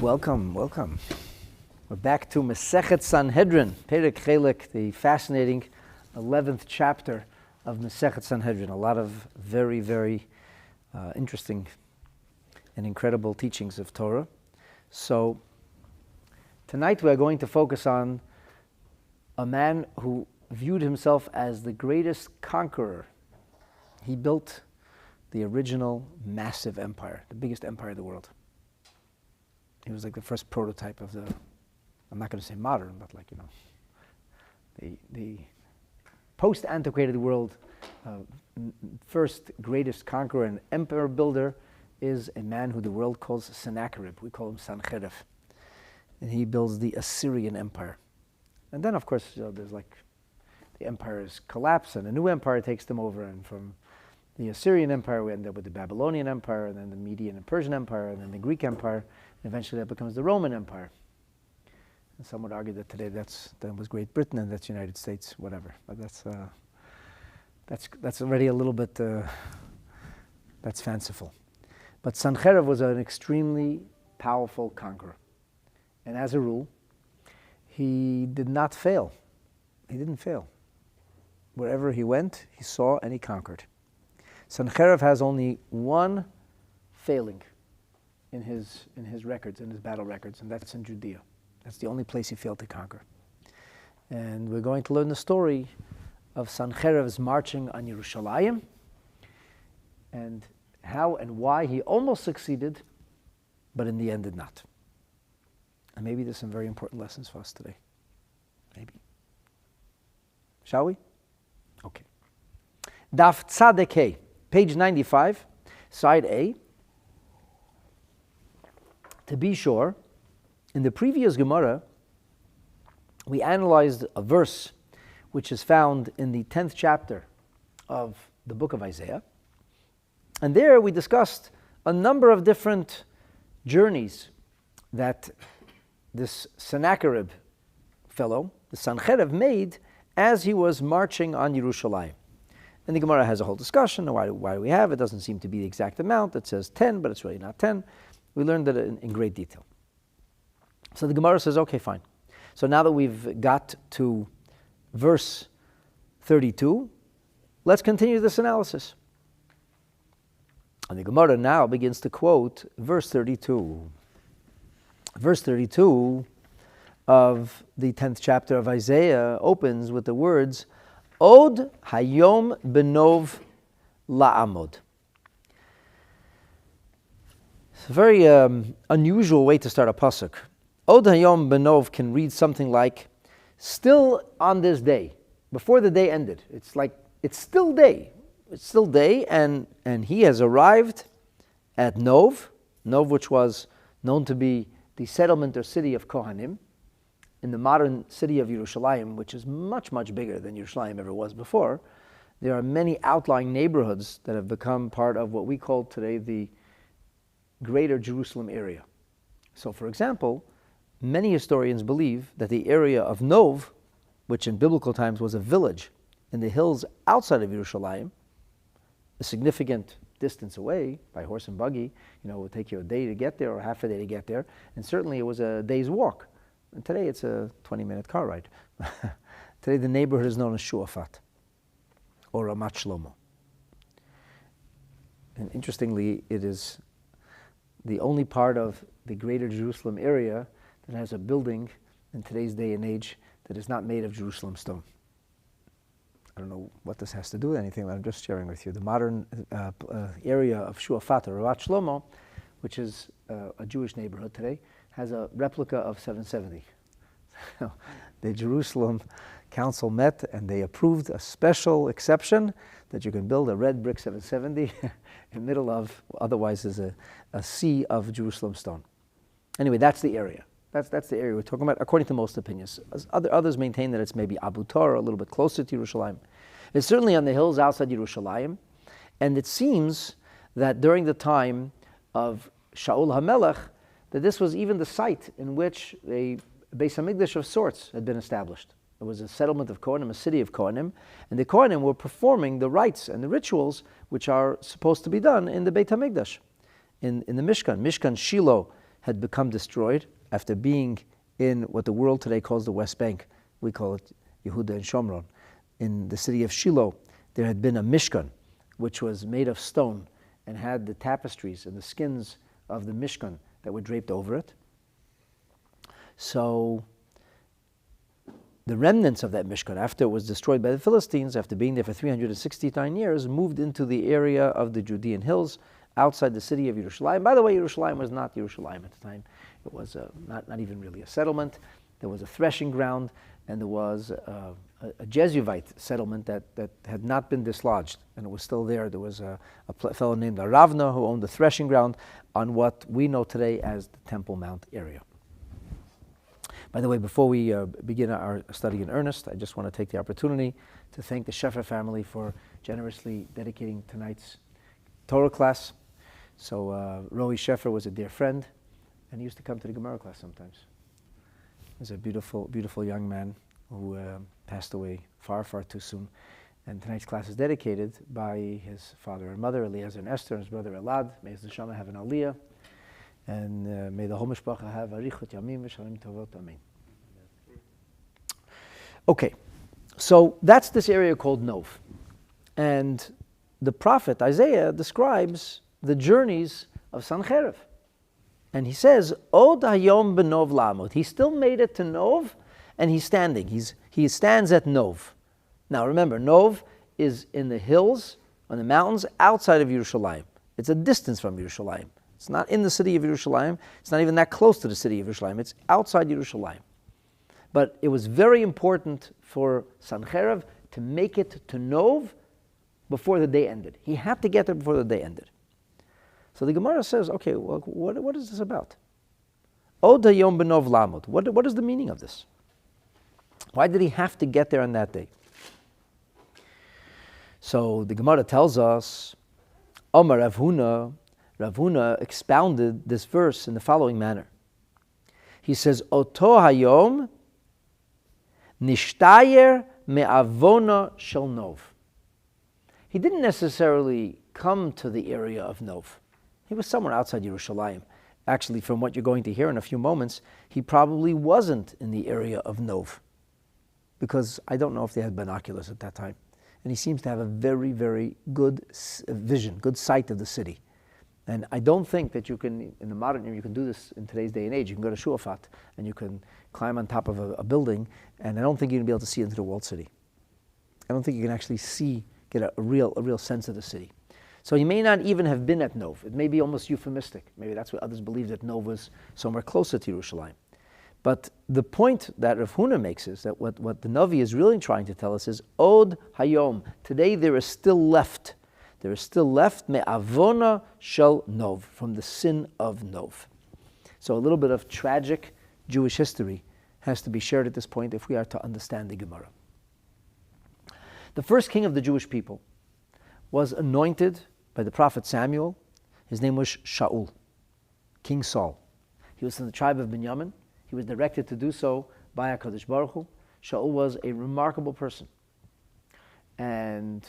Welcome. We're back to Masechet Sanhedrin, Perek Chelek, the fascinating 11th chapter of Masechet Sanhedrin. A lot of very, very interesting and incredible teachings of Torah. So tonight we are going to focus on a man who viewed himself as the greatest conqueror. He built the original massive empire, the biggest empire in the world. He was like the first prototype of the, I'm not going to say modern, but like, the post-antiquated world, first greatest conqueror and emperor builder is a man who the world calls Sennacherib. We call him Sanhedrin. And he builds the Assyrian Empire. And then, of course, there's like, the empires collapse and a new empire takes them over. And from the Assyrian Empire, we end up with the Babylonian Empire, and then the Median and Persian Empire, and then the Greek Empire. And eventually that becomes the Roman Empire. And some would argue that today that was Great Britain and that's the United States, whatever. But that's already a little bit, that's fanciful. But Sanhedrin was an extremely powerful conqueror. And as a rule, he did not fail. He didn't fail. Wherever he went, he saw and he conquered. Sennacherib has only one failing in his records, in his battle records, and that's in Judea. That's the only place he failed to conquer. And we're going to learn the story of Sennacherib's marching on Yerushalayim, and how and why he almost succeeded, but in the end did not. And maybe there's some very important lessons for us today. Maybe. Shall we? Okay. Daf Tzadek, page 95, side A. To be sure, in the previous Gemara, we analyzed a verse which is found in the 10th chapter of the book of Isaiah. And there we discussed a number of different journeys that this Sennacherib fellow, the Sanhedrin, made as he was marching on Yerushalayim. And the Gemara has a whole discussion on why do we have it. It doesn't seem to be the exact amount. It says 10, but it's really not 10. We learned that in great detail. So the Gemara says, okay, fine. So now that we've got to verse 32, let's continue this analysis. And the Gemara now begins to quote verse 32. Verse 32 of the 10th chapter of Isaiah opens with the words, Od hayom benov la'amod. It's a very unusual way to start a pasuk. Od hayom benov can read something like, still on this day, before the day ended. It's like, it's still day. It's still day, and he has arrived at Nov, which was known to be the settlement or city of Kohanim, in the modern city of Yerushalayim, which is much, much bigger than Yerushalayim ever was before. There are many outlying neighborhoods that have become part of what we call today the Greater Jerusalem area. So, for example, many historians believe that the area of Nov, which in biblical times was a village in the hills outside of Yerushalayim, a significant distance away by horse and buggy, it would take you a day to get there or half a day to get there, and certainly it was a day's walk. And today it's a 20-minute car ride. Today the neighborhood is known as Shuafat or Ramat Shlomo. And interestingly, it is the only part of the Greater Jerusalem area that has a building in today's day and age that is not made of Jerusalem stone. I don't know what this has to do with anything, but I'm just sharing with you. The modern area of Shuafat or Ramat Shlomo, which is a Jewish neighborhood today, has a replica of 770. The Jerusalem Council met and they approved a special exception that you can build a red brick 770 in the middle of, otherwise is a sea of Jerusalem stone. Anyway, that's the area. That's the area we're talking about, according to most opinions. Others maintain that it's maybe Abu Tor, a little bit closer to Yerushalayim. It's certainly on the hills outside Yerushalayim, and it seems that during the time of Shaul HaMelech, that this was even the site in which a Beis HaMikdash of sorts had been established. It was a settlement of Kohanim, a city of Kohanim, and the Kohanim were performing the rites and the rituals which are supposed to be done in the Beit HaMikdash, in the Mishkan. Mishkan Shiloh had become destroyed after being in what the world today calls the West Bank. We call it Yehuda and Shomron. In the city of Shiloh, there had been a Mishkan, which was made of stone and had the tapestries and the skins of the Mishkan that were draped over it. So the remnants of that Mishkan, after it was destroyed by the Philistines, after being there for 369 years, moved into the area of the Judean hills outside the city of Yerushalayim. By the way, Yerushalayim was not Yerushalayim at the time. It was not even really a settlement. There was a threshing ground, and there was a Jezubite settlement that had not been dislodged, and it was still there. There was a fellow named Aravna who owned the threshing ground on what we know today as the Temple Mount area. By the way, before we begin our study in earnest, I just want to take the opportunity to thank the Sheffer family for generously dedicating tonight's Torah class. So Roy Sheffer was a dear friend, and he used to come to the Gemara class sometimes. He was a beautiful, beautiful young man who passed away far, far too soon. And tonight's class is dedicated by his father and mother, Eliezer and Esther, and his brother Elad. May his neshama have an aliyah. And may the whole mishpacha have arichut yamim v'shalim tovot, amen. Okay, so that's this area called Nov. And the prophet Isaiah describes the journeys of Sennacherib. And he says, Od hayom benov lamot. He still made it to Nov, and he's standing. He stands at Nov. Now remember, Nov is in the hills, on the mountains, outside of Yerushalayim. It's a distance from Yerushalayim. It's not in the city of Yerushalayim. It's not even that close to the city of Yerushalayim. It's outside Yerushalayim. But it was very important for Sennacherib to make it to Nov before the day ended. He had to get there before the day ended. So the Gemara says, okay, well, what is this about? Od hayom benov lamot. What is the meaning of this? Why did he have to get there on that day? So the Gemara tells us, Omar Rav Huna expounded this verse in the following manner. He says, Oto hayom nishtayer me'avona shel Nov. He didn't necessarily come to the area of Nov. He was somewhere outside Yerushalayim. Actually, from what you're going to hear in a few moments, he probably wasn't in the area of Nov, because I don't know if they had binoculars at that time. And he seems to have a very, very good vision, good sight of the city. And I don't think that you can, in the modern era, you can do this in today's day and age. You can go to Shuafat and you can climb on top of a building, and I don't think you're going to be able to see into the walled city. I don't think you can actually get a real sense of the city. So he may not even have been at Nov. It may be almost euphemistic. Maybe that's what others believe, that Nov was somewhere closer to Yerushalayim. But the point that Rav Huna makes is that what the Navi is really trying to tell us is, Od hayom, today there is still left me'avona shel Nov, from the sin of Nov. So a little bit of tragic Jewish history has to be shared at this point if we are to understand the Gemara. The first king of the Jewish people was anointed by the prophet Samuel. His name was Shaul, King Saul. He was from the tribe of Binyamin. He was directed to do so by HaKadosh Baruch Hu. Shaul was a remarkable person. And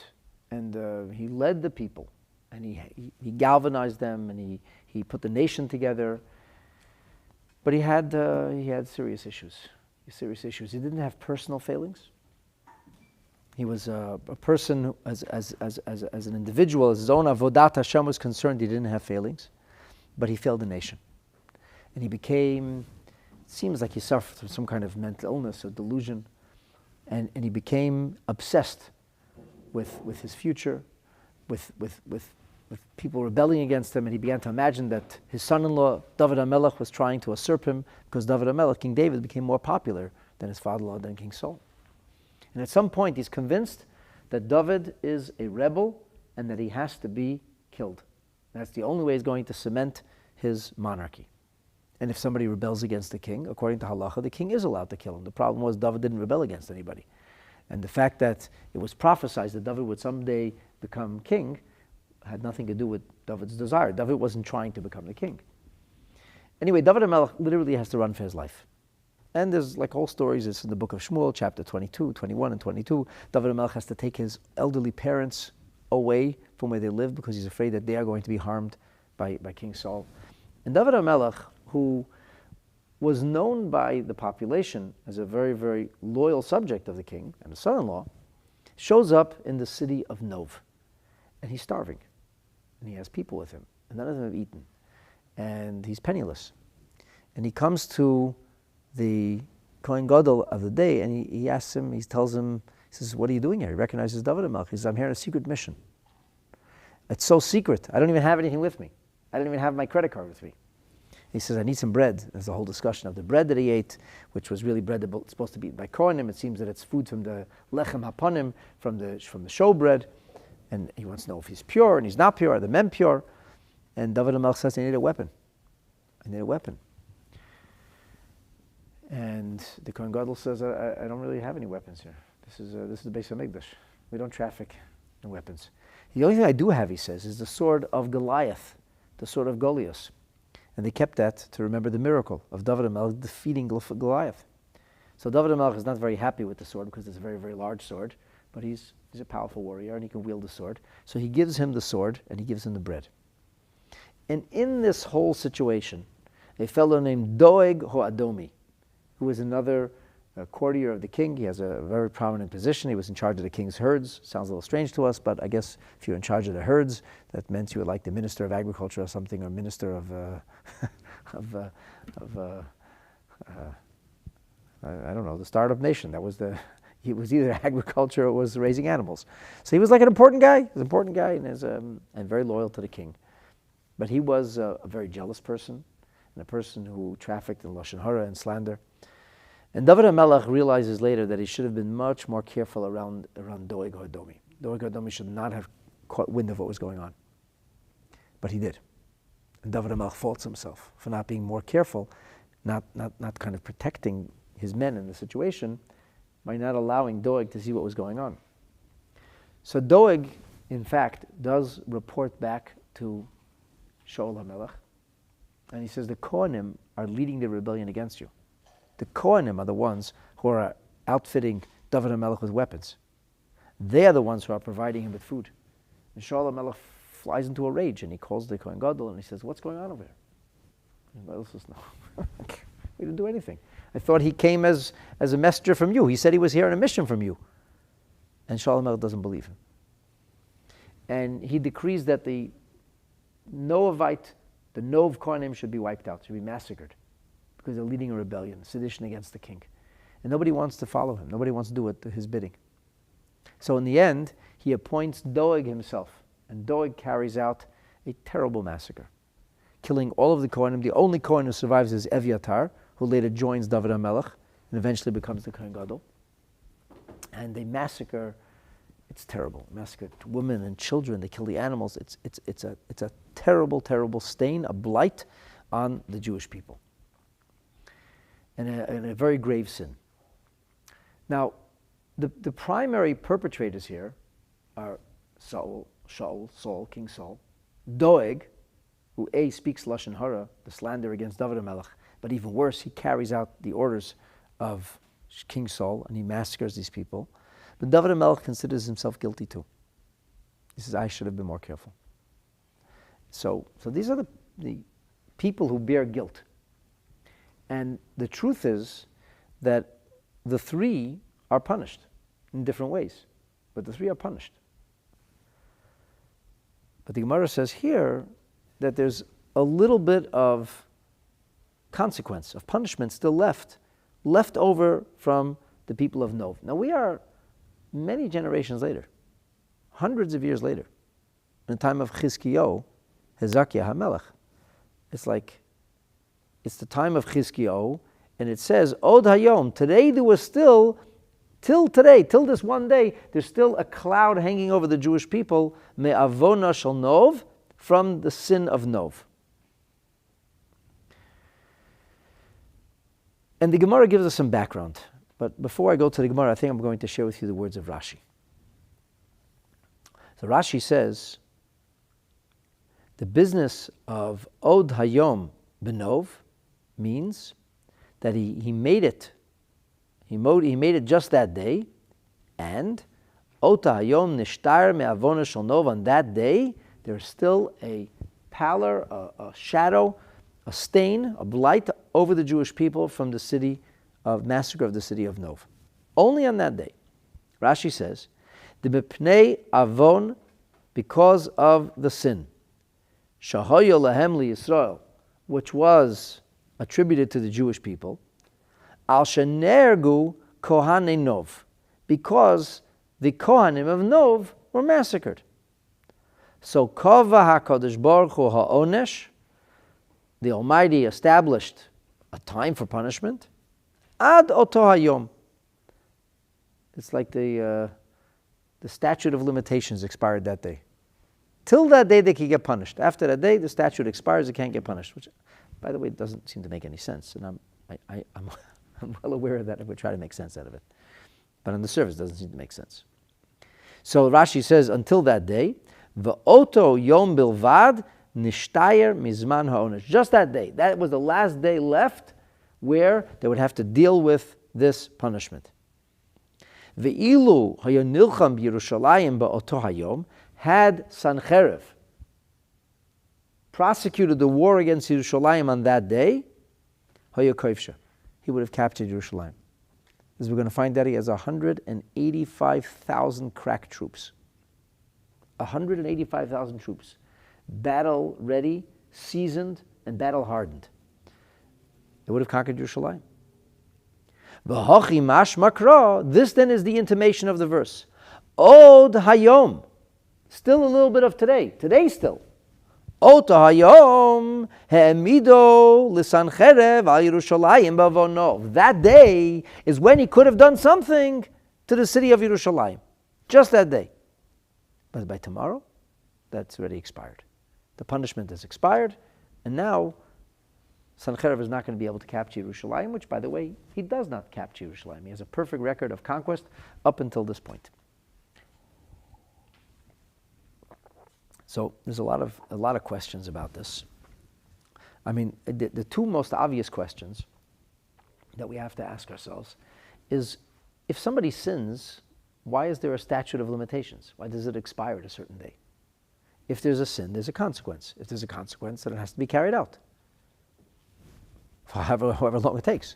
he led the people. And he galvanized them, and he put the nation together. But he had serious issues. He didn't have personal failings. He was a person who, as an individual, as his own avodat Hashem was concerned, he didn't have failings. But he failed the nation. And he became... seems like he suffered from some kind of mental illness or delusion, and he became obsessed with his future, with people rebelling against him, and he began to imagine that his son-in-law, David HaMelech, was trying to usurp him, because David HaMelech, King David, became more popular than his father-in-law, than King Saul. And at some point, he's convinced that David is a rebel and that he has to be killed. That's the only way he's going to cement his monarchy. And if somebody rebels against the king, according to halacha, the king is allowed to kill him. The problem was David didn't rebel against anybody. And the fact that it was prophesied that David would someday become king had nothing to do with David's desire. David wasn't trying to become the king. Anyway, David HaMelech literally has to run for his life. And there's like whole stories. It's in the book of Shmuel, chapter 22, 21, and 22. David HaMelech has to take his elderly parents away from where they live because he's afraid that they are going to be harmed by King Saul. And David HaMelech, who was known by the population as a very, very loyal subject of the king and a son-in-law, shows up in the city of Nov. And he's starving. And he has people with him. And none of them have eaten. And he's penniless. And he comes to the Kohen Gadol of the day, and he asks him, he tells him, he says, what are you doing here? He recognizes David HaMelech. He says, I'm here on a secret mission. It's so secret. I don't even have anything with me. I don't even have my credit card with me. He says, I need some bread. There's a whole discussion of the bread that he ate, which was really bread that was supposed to be eaten by Kohanim. It seems that it's food from the lechem hapanim, from the showbread. And he wants to know if he's pure and he's not pure. Are the men pure? And David HaMelech says, I need a weapon. I need a weapon. And the Kohen Gadol says, I don't really have any weapons here. This is the base of Mikdash. We don't traffic in weapons. The only thing I do have, he says, is the sword of Goliath, the sword of Goliath. And they kept that to remember the miracle of David HaMelech defeating Goliath. So David HaMelech is not very happy with the sword because it's a very, very large sword, but he's a powerful warrior and he can wield the sword. So he gives him the sword and he gives him the bread. And in this whole situation, a fellow named Doeg Hoadomi, who is another courtier of the king. He has a very prominent position. He was in charge of the king's herds. Sounds a little strange to us, but I guess if you're in charge of the herds, that meant you were like the minister of agriculture or something, or minister of I don't know, the startup nation. He was either agriculture or was raising animals. So he was like an important guy. He was an important guy and very loyal to the king. But he was a very jealous person and a person who trafficked in Lashon Hara and slander. And David HaMelech realizes later that he should have been much more careful around Doeg Hoadomi. Doeg Hoadomi should not have caught wind of what was going on. But he did. And David HaMelech faults himself for not being more careful, not kind of protecting his men in the situation by not allowing Doeg to see what was going on. So Doeg, in fact, does report back to Shaul HaMelech, and he says, the Kohanim are leading the rebellion against you. The Kohanim are the ones who are outfitting David HaMelech with weapons. They are the ones who are providing him with food. And Shaul HaMelech flies into a rage and he calls the Kohen Gadol and he says, what's going on over here? And the Gadol says, no, we didn't do anything. I thought he came as a messenger from you. He said he was here on a mission from you. And Shaul HaMelech doesn't believe him. And he decrees that the Nov Kohanim should be wiped out, should be massacred, because they're leading a rebellion, sedition against the king. And nobody wants to follow him. Nobody wants to do his bidding. So in the end, he appoints Doeg himself. And Doeg carries out a terrible massacre, killing all of the Kohanim. The only Kohen who survives is Evyatar, who later joins David HaMelech and eventually becomes the Kohen Gadol. And they massacre. It's terrible. Massacre women and children. They kill the animals. It's a terrible, terrible stain, a blight on the Jewish people. And a very grave sin. Now, the primary perpetrators here are Saul, King Saul, Doeg, who speaks Lashon Hara, the slander against David HaMelech, but even worse, he carries out the orders of King Saul and he massacres these people. But David HaMelech considers himself guilty too. He says, I should have been more careful. So these are the people who bear guilt. And the truth is that the three are punished in different ways, but the three are punished. But the Gemara says here that there's a little bit of consequence, of punishment still left over from the people of Nov. Now we are many generations later, hundreds of years later, in the time of Hezekiah HaMelech. It's the time of Chizkiyahu, and it says, Od Hayom, today there was still, till this one day, there's still a cloud hanging over the Jewish people, Me'avona shel Nov, from the sin of Nov. And the Gemara gives us some background. But before I go to the Gemara, I think I'm going to share with you the words of Rashi. So Rashi says, the business of Od Hayom Benov means that he made it. He made it just that day, and Ota Hayom Nishtar Me'avona Shel Nov, on that day, there's still a pallor, a shadow a stain, a blight over the Jewish people from the massacre of the city of Nov. Only on that day. Rashi says, the b'pnei avon, because of the sin, shahoyo lahem liyisrael, which was attributed to the Jewish people, al shenergu kohanei Nov, because the Kohanim of Nov were massacred. So kova HaKadosh Baruch Hu ha'onesh, the Almighty established a time for punishment, ad oto hayom. It's like the statute of limitations expired that day. Till that day, they can get punished. After that day, the statute expires, they can't get punished. Which, by the way, doesn't seem to make any sense. And I'm well aware of that, and we try to make sense out of it. But on the surface, it doesn't seem to make sense. So Rashi says, until that day, v'oto yom bilvad nishtayer mizman ha'onesh. Just that day. That was the last day left where they would have to deal with this punishment. Ve'ilu hayo nilcham b'Yerushalayim ba'oto hayom, had Sennacherib prosecuted the war against Yerushalayim on that day, hayo koivsha, he would have captured Yerushalayim. As we're going to find that he has 185,000 crack troops. 185,000 troops. Battle ready, seasoned, and battle hardened. They would have conquered Yerushalayim. V'hochi mash makra. This then is the intimation of the verse. Od hayom. Still a little bit of today. Today still. Od hayom he'emido l'Sanhedrin al Yerushalayim b'avono. That day is when he could have done something to the city of Yerushalayim. Just that day. But by tomorrow, that's already expired. The punishment has expired, and now Sennacherib is not going to be able to capture Yerushalayim, which, by the way, he does not capture Yerushalayim. He has a perfect record of conquest up until this point. So there's a lot of questions about this. I mean, the two most obvious questions that we have to ask ourselves is, if somebody sins, why is there a statute of limitations? Why does it expire at a certain day? If there's a sin, there's a consequence. If there's a consequence, then it has to be carried out, for however long it takes.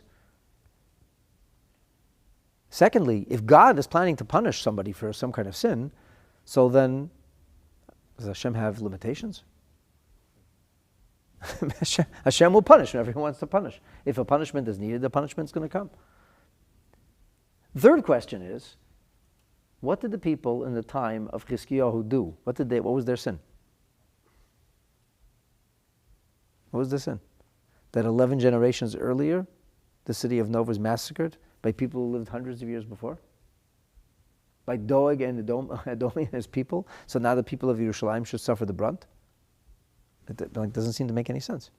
Secondly, if God is planning to punish somebody for some kind of sin, so then does Hashem have limitations? Hashem will punish whenever he wants to punish. If a punishment is needed, the punishment's going to come. Third question is, what did the people in the time of Chizkiyahu do? What was their sin? What was their sin? That 11 generations earlier, the city of Nov was massacred by people who lived hundreds of years before? By Doeg and Edom and his people? So now the people of Yerushalayim should suffer the brunt? It doesn't seem to make any sense.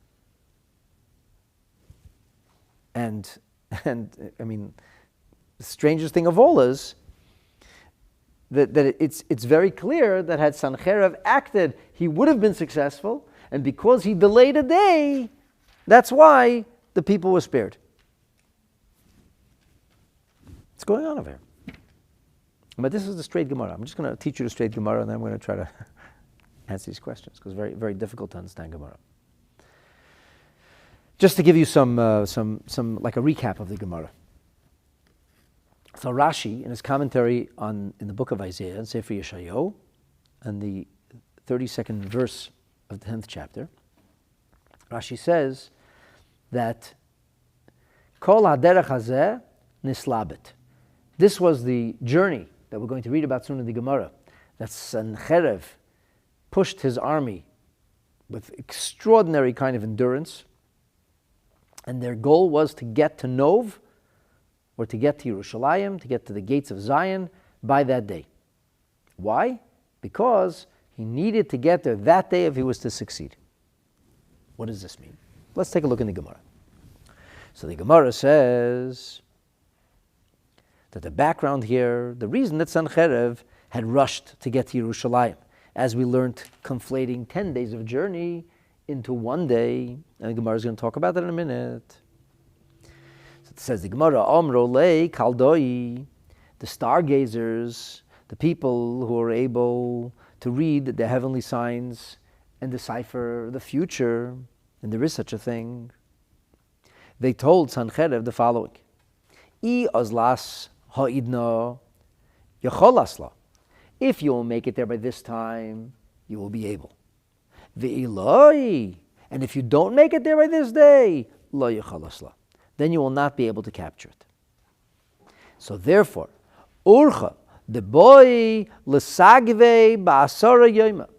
And I mean, the strangest thing of all is that it's very clear that had Sennacherib acted, he would have been successful, and because he delayed a day, that's why the people were spared. What's going on over here? But this is the straight Gemara. I'm just going to teach you the straight Gemara, and then I'm going to try to answer these questions, because it's very, very difficult to understand Gemara. Just to give you some like a recap of the Gemara. So Rashi, in his commentary in the book of Isaiah, in Sefer Yeshayahu, and the 32nd verse of the 10th chapter, Rashi says that Kol haderech hazeh nislabet. This was the journey that we're going to read about soon in the Gemara, that Sennacherib pushed his army with extraordinary kind of endurance, and their goal was to get to Nov, or to get to Yerushalayim, to get to the gates of Zion by that day. Why? Because he needed to get there that day if he was to succeed. What does this mean? Let's take a look in the Gemara. So the Gemara says that the background here, the reason that Sennacherib had rushed to get to Yerushalayim, as we learned, conflating 10 days of journey into one day, and the Gemara is going to talk about that in a minute. It says the Gemara, Omro le Kaldoi, the stargazers, the people who are able to read the heavenly signs and decipher the future, And there is such a thing. They told Sennacherib the following: I ozlas ha'idna yacholasla. If you will make it there by this time, you will be able. Ve'iloi, and if you don't make it there by this day, lo yacholasla, then you will not be able to capture it. So therefore, urcha the boy l'sagve ba'asara yoma,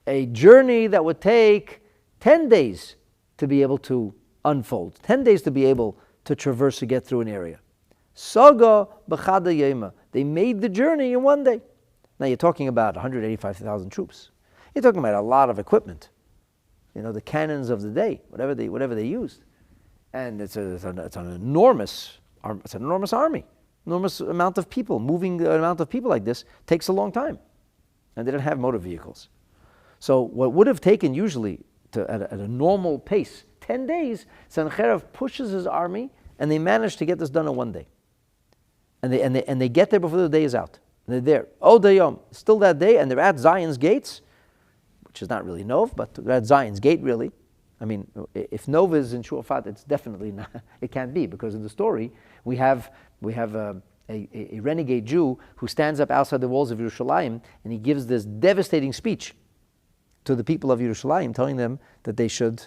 a journey that would take 10 days to be able to unfold, 10 days to be able to traverse to get through an area. Saga b'chada yoma, they made the journey in one day. Now you're talking about 185,000 troops. You're talking about a lot of equipment. The cannons of the day, whatever they used, and it's an enormous army, enormous amount of people. Moving an amount of people like this takes a long time, and they didn't have motor vehicles. So what would have taken usually at a normal pace 10 days, Sennacherib pushes his army, and they manage to get this done in one day. And they get there before the day is out. And they're there. Oh, Dayom, still that day, and they're at Zion's gates, which is not really Nov, but they're at Zion's gate, really. I mean, if Nov is in Shuafat, it's definitely not. It can't be, because in the story we have a renegade Jew who stands up outside the walls of Yerushalayim, and he gives this devastating speech to the people of Yerushalayim, telling them that they should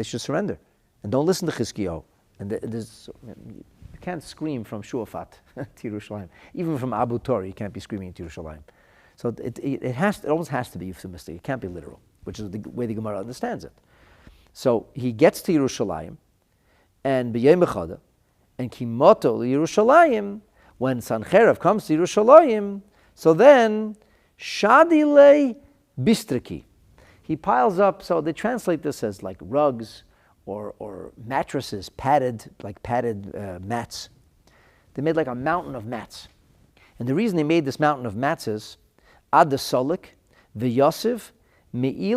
surrender and don't listen to Chizkiyahu. And you can't scream from Shuafat to Yerushalayim, even from Abu Tor. You can't be screaming to Yerushalayim. So it almost has to be euphemistic. It can't be literal, which is the way the Gemara understands it. So he gets to Yerushalayim, and b'yom echad, and kimoto Yerushalayim, when Sennacherib comes to Yerushalayim, so then shadile bistriki, he piles up. So they translate this as like rugs or mattresses, padded mats. They made like a mountain of mats, and the reason they made this mountain of mats is ad the solik v'yosif me'ileve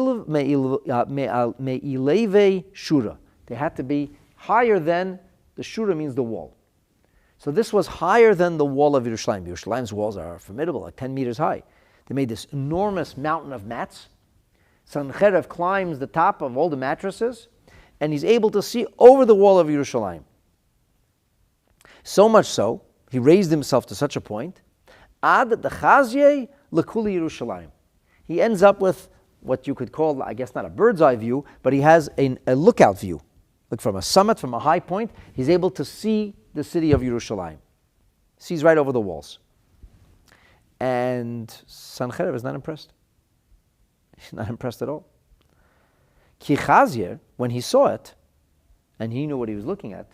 shura. They had to be higher than the shura, means the wall. So this was higher than the wall of Yerushalayim. Yerushalayim's walls are formidable, like 10 meters high. They made this enormous mountain of mats. Sennacherib climbs the top of all the mattresses, and he's able to see over the wall of Yerushalayim. So much so, he raised himself to such a point, ad the chazye lekuli Yerushalayim. He ends up with what you could call, I guess not a bird's eye view, but he has a lookout view. Like from a summit, from a high point, he's able to see the city of Yerushalayim. Sees right over the walls. And Sennacherib is not impressed. He's not impressed at all. Ki Chazir, when he saw it, and he knew what he was looking at,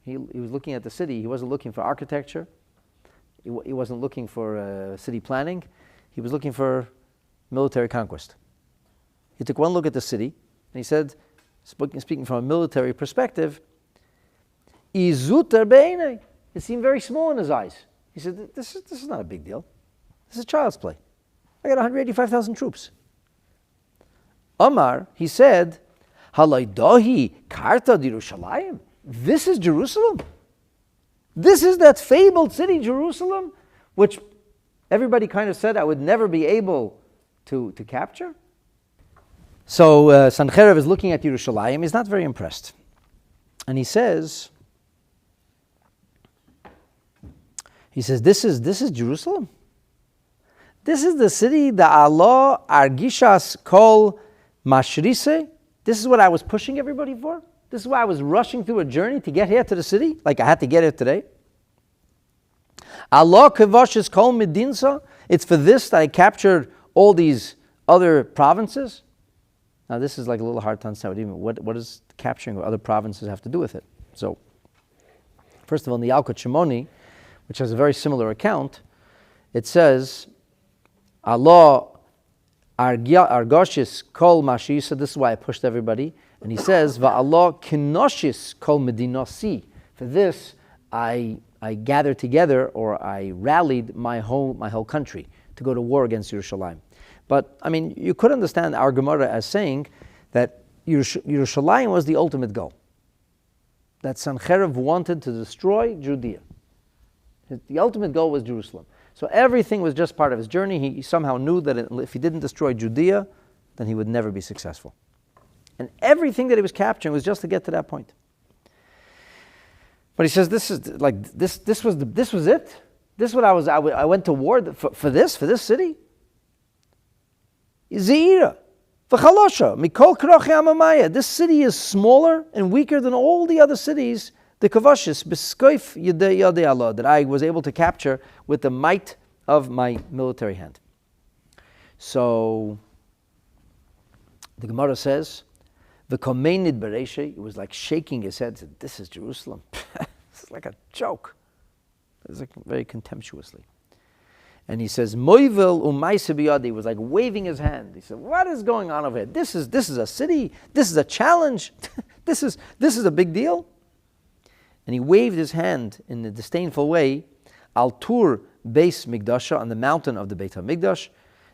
he was looking at the city. He wasn't looking for architecture. He wasn't looking for city planning. He was looking for military conquest. He took one look at the city, and he said, speaking from a military perspective, Izuter be'enei. It seemed very small in his eyes. He said, this is not a big deal. This is child's play. I got 185,000 troops. Omar, he said, Halaidahi karta Yerushalayim. This is Jerusalem. This is that fabled city, Jerusalem, which everybody kind of said I would never be able to capture. So Sennacherib is looking at Yerushalayim. He's not very impressed. And he says, this is Jerusalem. This is the city, the Allah argishas kol mashrise. This is what I was pushing everybody for. This is why I was rushing through a journey to get here to the city, like I had to get here today. Allah kavashis kol medinsa. It's for this that I captured all these other provinces. Now this is like a little hard to understand. What does capturing other provinces have to do with it? So, first of all, in the Yalkut Shimoni, which has a very similar account, it says, Allah argoshis kol mashisa. This is why I pushed everybody. And he says, Va'Allah kinoshis kol medinasi. For this, I gathered together, or I rallied my whole country to go to war against Yerushalayim. But, I mean, you could understand our Gemara as saying that Yerushalayim was the ultimate goal. That Sennacherib wanted to destroy Judea. The ultimate goal was Jerusalem. So everything was just part of his journey. He somehow knew that if he didn't destroy Judea, then he would never be successful. And everything that he was capturing was just to get to that point. But he says, this was it. This is what I went to war for this city. Zeira, v'chalosha, mikol krochi amamaya. This city is smaller and weaker than all the other cities, the kavashis, b'skoif yadei Allah, that I was able to capture with the might of my military hand. So, the Gemara says, v'komenid bereishe, it was like shaking his head, said, this is Jerusalem. This is like a joke. It's like very contemptuously. And he says, Moivel umayse biyadi. He was like waving his hand. He said, what is going on over here? This is a city. This is a challenge. This is a big deal. And he waved his hand in a disdainful way, al tur beis migdasha, on the mountain of the Beit HaMikdash,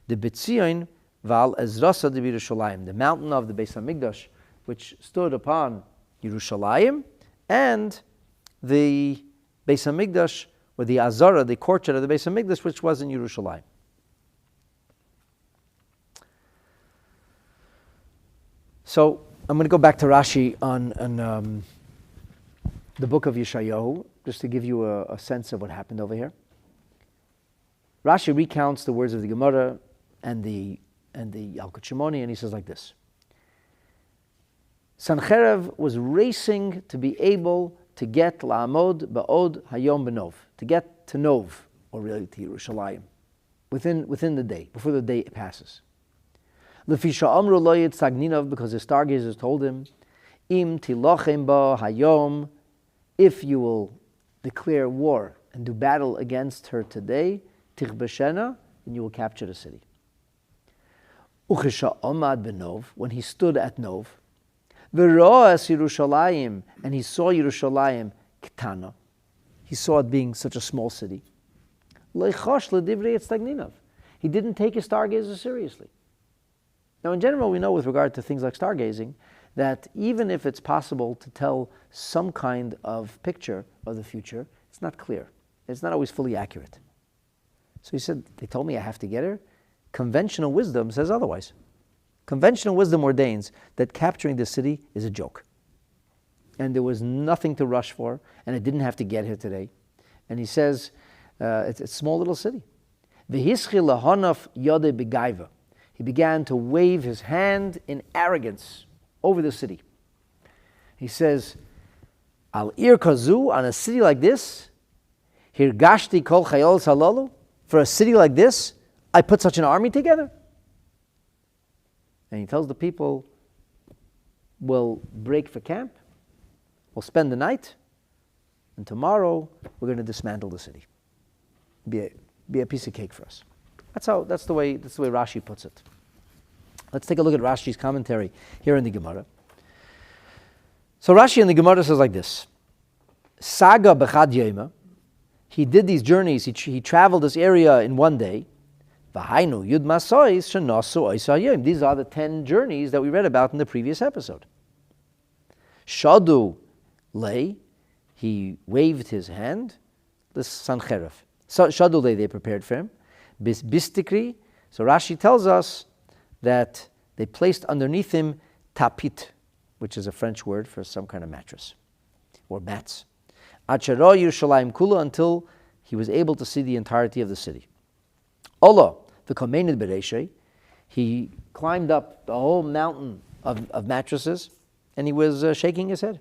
the Betzion val ezrasa de Yerushalayim, the mountain of the Beis HaMikdash, which stood upon Yerushalayim, and the Beis HaMikdash, or the Azara, the courtyard of the Beis HaMikdash, which was in Yerushalayim. So I'm going to go back to Rashi on the book of Yeshayahu, just to give you a sense of what happened over here. Rashi recounts the words of the Gemara and the Yalkut Shimoni, and he says like this: Sennacherib was racing to be able to get la'amod ba'od hayom b'nov, to get to Nov, or really to Yerushalayim, within the day, before the day passes. Lefisha amru lo yitzagninov, because the stargazers told him, im tilochem ba hayom, if you will declare war and do battle against her today, tichbeshena, and you will capture the city. Uchesha omad b'nov, when he stood at Nov, v'ro'as Yerushalayim, and he saw Yerushalayim ketana, he saw it being such a small city. Leichosh l'divrei yitzagninov, he didn't take his stargazer seriously. Now, in general, we know with regard to things like stargazing that even if it's possible to tell some kind of picture of the future, it's not clear. It's not always fully accurate. So he said, they told me I have to get her. Conventional wisdom says otherwise. Conventional wisdom ordains that capturing the city is a joke. And there was nothing to rush for, and I didn't have to get here today. And he says, it's a small little city. V'hischil lahonaf yodeh begaiva. He began to wave his hand in arrogance over the city. He says, Al ir kazu, on a city like this, hirgashti kol chayol salalu, for a city like this, I put such an army together. And he tells the people, we'll break for camp, we'll spend the night, and tomorrow we're going to dismantle the city. Be a piece of cake for us. That's the way Rashi puts it. Let's take a look at Rashi's commentary here in the Gemara. So Rashi in the Gemara says like this: Saga b'chad yema. He did these journeys. He traveled this area in one day. V'hainu yud masois shenasu oisayim. These are the 10 journeys that we read about in the previous episode. Shadu lay. He waved his hand. This Sanhedrin. Shadu lay. They prepared for him. Bistikri. So Rashi tells us that they placed underneath him tapit, which is a French word for some kind of mattress or mats. Acharo Yerushalayim kula, until he was able to see the entirety of the city. Allah, the komenid bereishay, he climbed up the whole mountain of mattresses, and he was shaking his head.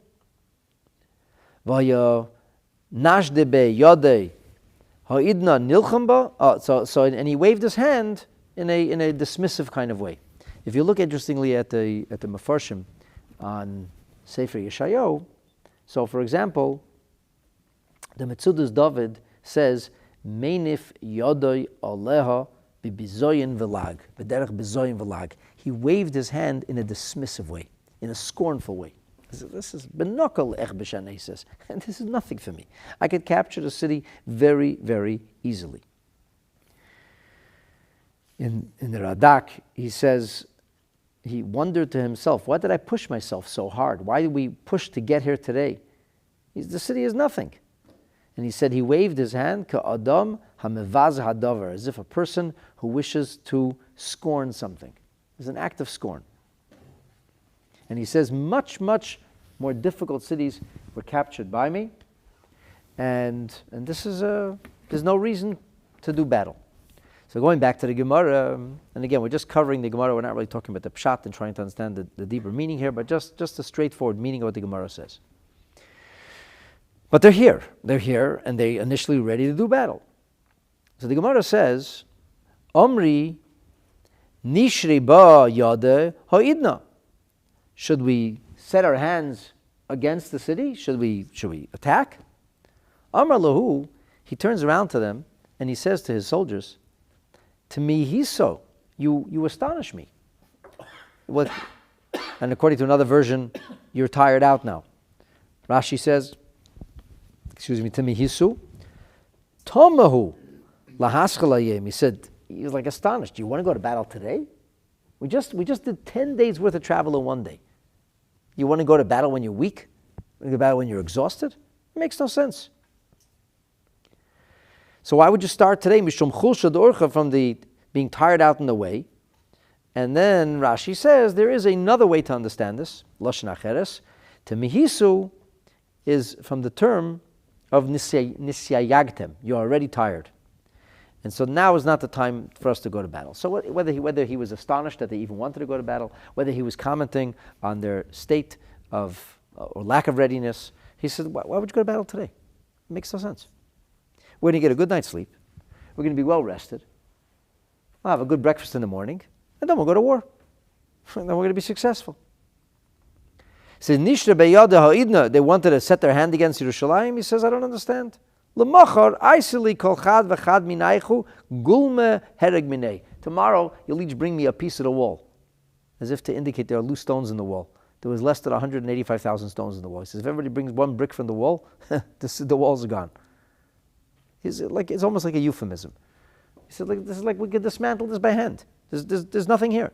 Vaya nashdebe yodei. And he waved his hand in a dismissive kind of way. If you look interestingly at the Mefarshim on Sefer Yeshayahu, so for example, the Metzudas David says, Meinif yodoi aleha bibizoyin velag, b'derech bizoyin velag. He waved his hand in a dismissive way, in a scornful way. This is benokal ech b'shanei, he says, and this is nothing for me. I could capture the city very, very easily. In the Radak, he says, he wondered to himself, why did I push myself so hard? Why did we push to get here today? The city is nothing. And he said he waved his hand, ka'adam hamevaz hadavar, as if a person who wishes to scorn something. It's an act of scorn. And he says, much, much more difficult cities were captured by me. And this is there's no reason to do battle. So going back to the Gemara, and again, we're just covering the Gemara. We're not really talking about the pshat and trying to understand the deeper meaning here, but just a straightforward meaning of what the Gemara says. But they're here. They're here, and they initially ready to do battle. So the Gemara says, Omri nishri ba yade ha'idna. Should we set our hands against the city? Should we attack? Amar lahu, he turns around to them, and he says to his soldiers, to me he's so. You astonish me. What? And according to another version, you're tired out now. Rashi says, to me hisu, tomahu lahaskalayim. He said, he was like astonished. You want to go to battle today? We just did 10 days worth of travel in one day. You want to go to battle when you're weak? You want to go to battle when you're exhausted? It makes no sense. So why would you start today? Mishum chulsha d'orcha, from the being tired out in the way. And then Rashi says there is another way to understand this. Lashon acheres. To mihisu is from the term of nisyayagtem. You're already tired. And so now is not the time for us to go to battle. So whether he was astonished that they even wanted to go to battle, whether he was commenting on their state of or lack of readiness, he said, why would you go to battle today? It makes no sense. We're going to get a good night's sleep. We're going to be well rested. We'll have a good breakfast in the morning. And then we'll go to war. And then we're going to be successful. Says Nishra beyada ha'idna. They wanted to set their hand against Yerushalayim. He says, I don't understand. L'machar aisili kol chad v'chad minaychu gulme hereg minay. Tomorrow you'll each bring me a piece of the wall, as if to indicate there are loose stones in the wall. There was less than 185,000 stones in the wall. He says, if everybody brings one brick from the wall, the walls are gone. It's almost like a euphemism. He said, this is like we could dismantle this by hand. There's nothing here.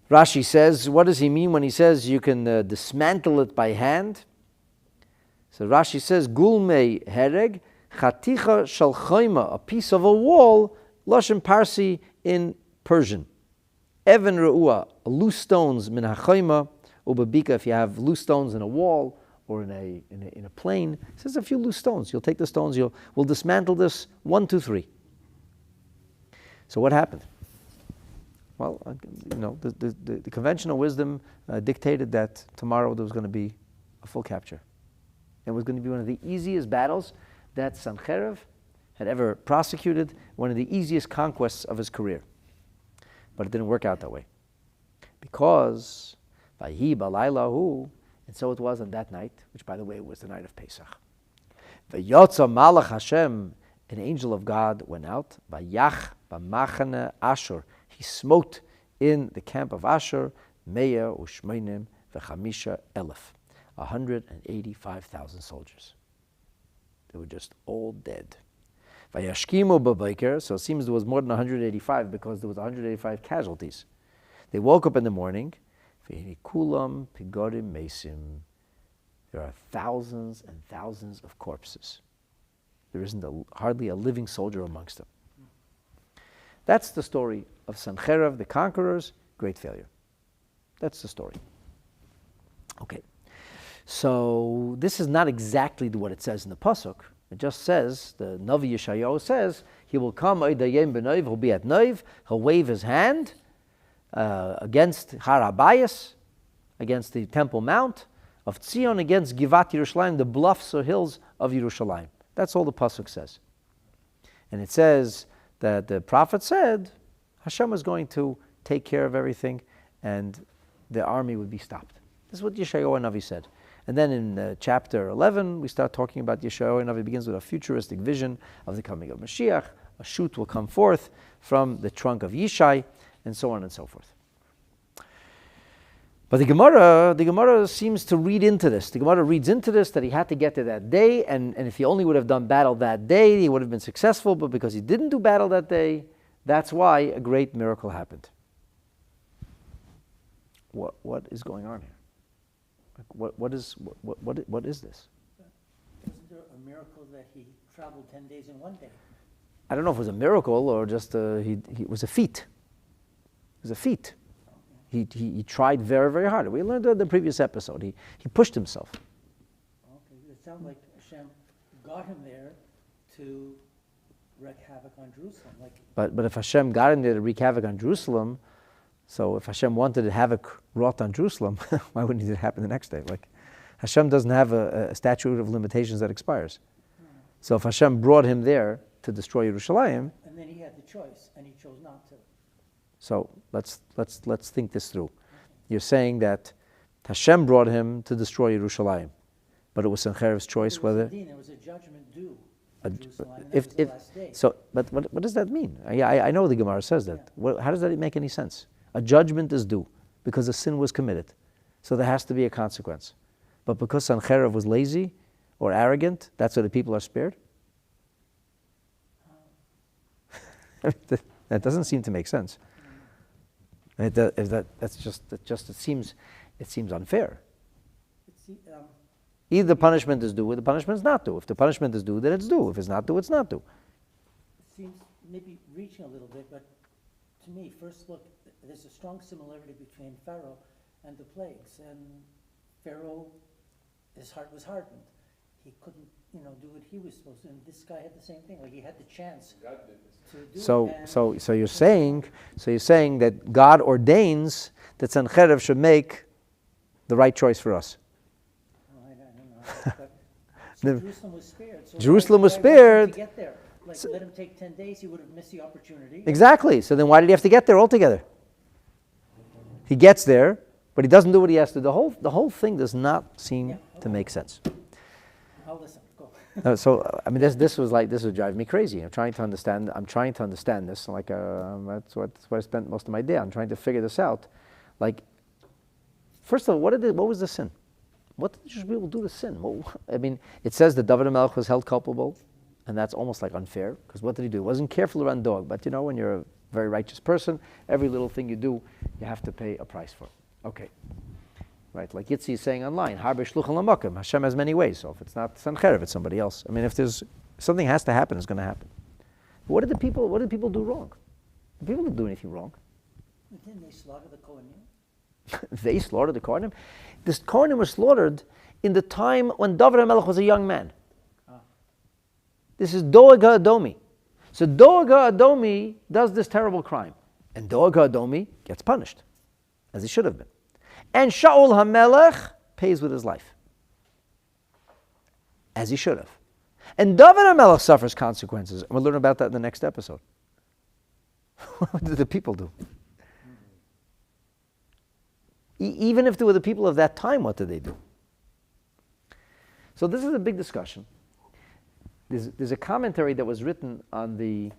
Rashi says, what does he mean when he says you can dismantle it by hand? So Rashi says, Gulmei hereg, chaticha shel choima, a piece of a wall, lashon Parsi in Persian. Even re'ua, loose stones, min hachoima, ubabika, if you have loose stones in a wall or in a plane, it says a few loose stones. You'll take the stones, we'll dismantle this, 1, 2, 3. So what happened? Well, the conventional wisdom dictated that tomorrow there was going to be a full capture. It was going to be one of the easiest battles that Sennacherib had ever prosecuted, one of the easiest conquests of his career. But it didn't work out that way. Because, Vayi balaylahu, and so it was on that night, which by the way was the night of Pesach. Vayotza malach Hashem, an angel of God went out, Vayach b'machane Ashur. He smote in the camp of Ashur, Meya u'shmeinim v'chamisha elef. 185,000 soldiers. They were just all dead. Vayashkimu b'bayker, so it seems there was more than 185 because there was 185 casualties. They woke up in the morning. Kulam pigorim mesim. There are thousands and thousands of corpses. There isn't hardly a living soldier amongst them. That's the story of Sennacherib, the conqueror's great failure. That's the story. Okay. So this is not exactly what it says in the pasuk. It just says, the Navi Yeshayahu says, he will come, he'll be at Noiv, he'll wave his hand against Har Habayis, against the Temple Mount of Tzion, against Givat Yerushalayim, the bluffs or hills of Yerushalayim. That's all the pasuk says. And it says that the prophet said, Hashem was going to take care of everything and the army would be stopped. This is what Yeshayahu Navi said. And then in chapter 11, we start talking about Yeshayahu Navi. It begins with a futuristic vision of the coming of Mashiach. A shoot will come forth from the trunk of Yishai, and so on and so forth. But the Gemara seems to read into this. The Gemara reads into this that he had to get to that day, and if he only would have done battle that day, he would have been successful, but because he didn't do battle that day, that's why a great miracle happened. What is going on here? What is this? Isn't there a miracle that he traveled 10 days in one day? I don't know if it was a miracle or just it was a feat. It was a feat. He tried very, very hard. We learned in the previous episode. He pushed himself. Okay, it sounds like Hashem got him there to wreak havoc on Jerusalem. But if Hashem got him there to wreak havoc on Jerusalem, so if Hashem wanted havoc wrought on Jerusalem, why wouldn't it happen the next day? Like, Hashem doesn't have a statute of limitations that expires. So if Hashem brought him there to destroy Yerushalayim, and then he had the choice, and he chose not to. So let's think this through. You're saying that Hashem brought him to destroy Yerushalayim, but it was Sennacherib's choice whether. There was a judgment due on Jerusalem. And If that was the last day. so, but what does that mean? I know the Gemara says that. How does that make any sense? A judgment is due because a sin was committed, so there has to be a consequence. But because Sennacherib was lazy or arrogant, that's why the people are spared. That doesn't seem to make sense. It seems unfair. Either the punishment is due or the punishment is not due. If the punishment is due, then it's due. If it's not due, it's not due. It seems maybe reaching a little bit, but to me, first look, there's a strong similarity between Pharaoh and the plagues. And Pharaoh, his heart was hardened. He couldn't, do what he was supposed to. And this guy had the same thing. Like, he had the chance to do it. So you're saying that God ordains that Sennacherib should make the right choice for us. I don't know. So Jerusalem was spared. So Jerusalem was why spared. to get there? Like, let him take 10 days, he would have missed the opportunity. Exactly. So then why did he have to get there altogether? He gets there, but he doesn't do what he has to. The whole thing does not seem to make sense. I'll listen. Go. So I mean, this would drive me crazy. I'm trying to understand this. Like that's what I spent most of my day on, trying to figure this out. Like, first of all, what was the sin? What did the Jewish people do to sin? I mean, it says that David HaMelech was held culpable, and that's almost like unfair, because what did he do? He wasn't careful around dog, but when you're a very righteous person, every little thing you do, you have to pay a price for. Okay. Right, like Yitzi is saying online, Harbe Shluchim Lamakim. Hashem has many ways, so if it's not Sennacherib, it's somebody else. I mean, if there's something has to happen, it's going to happen. What did people do wrong? The people didn't do anything wrong. Didn't they slaughter the Kohanim? They slaughtered the Kohanim. This Kohanim was slaughtered in the time when David HaMelech was a young man. This is Doeg HaAdomi. So Doeg HaAdomi does this terrible crime, and Doeg HaAdomi gets punished, as he should have been. And Shaul HaMelech pays with his life, as he should have. And David HaMelech suffers consequences, and we'll learn about that in the next episode. What did the people do? Even if they were the people of that time, what did they do? So this is a big discussion. There's a commentary that was written on the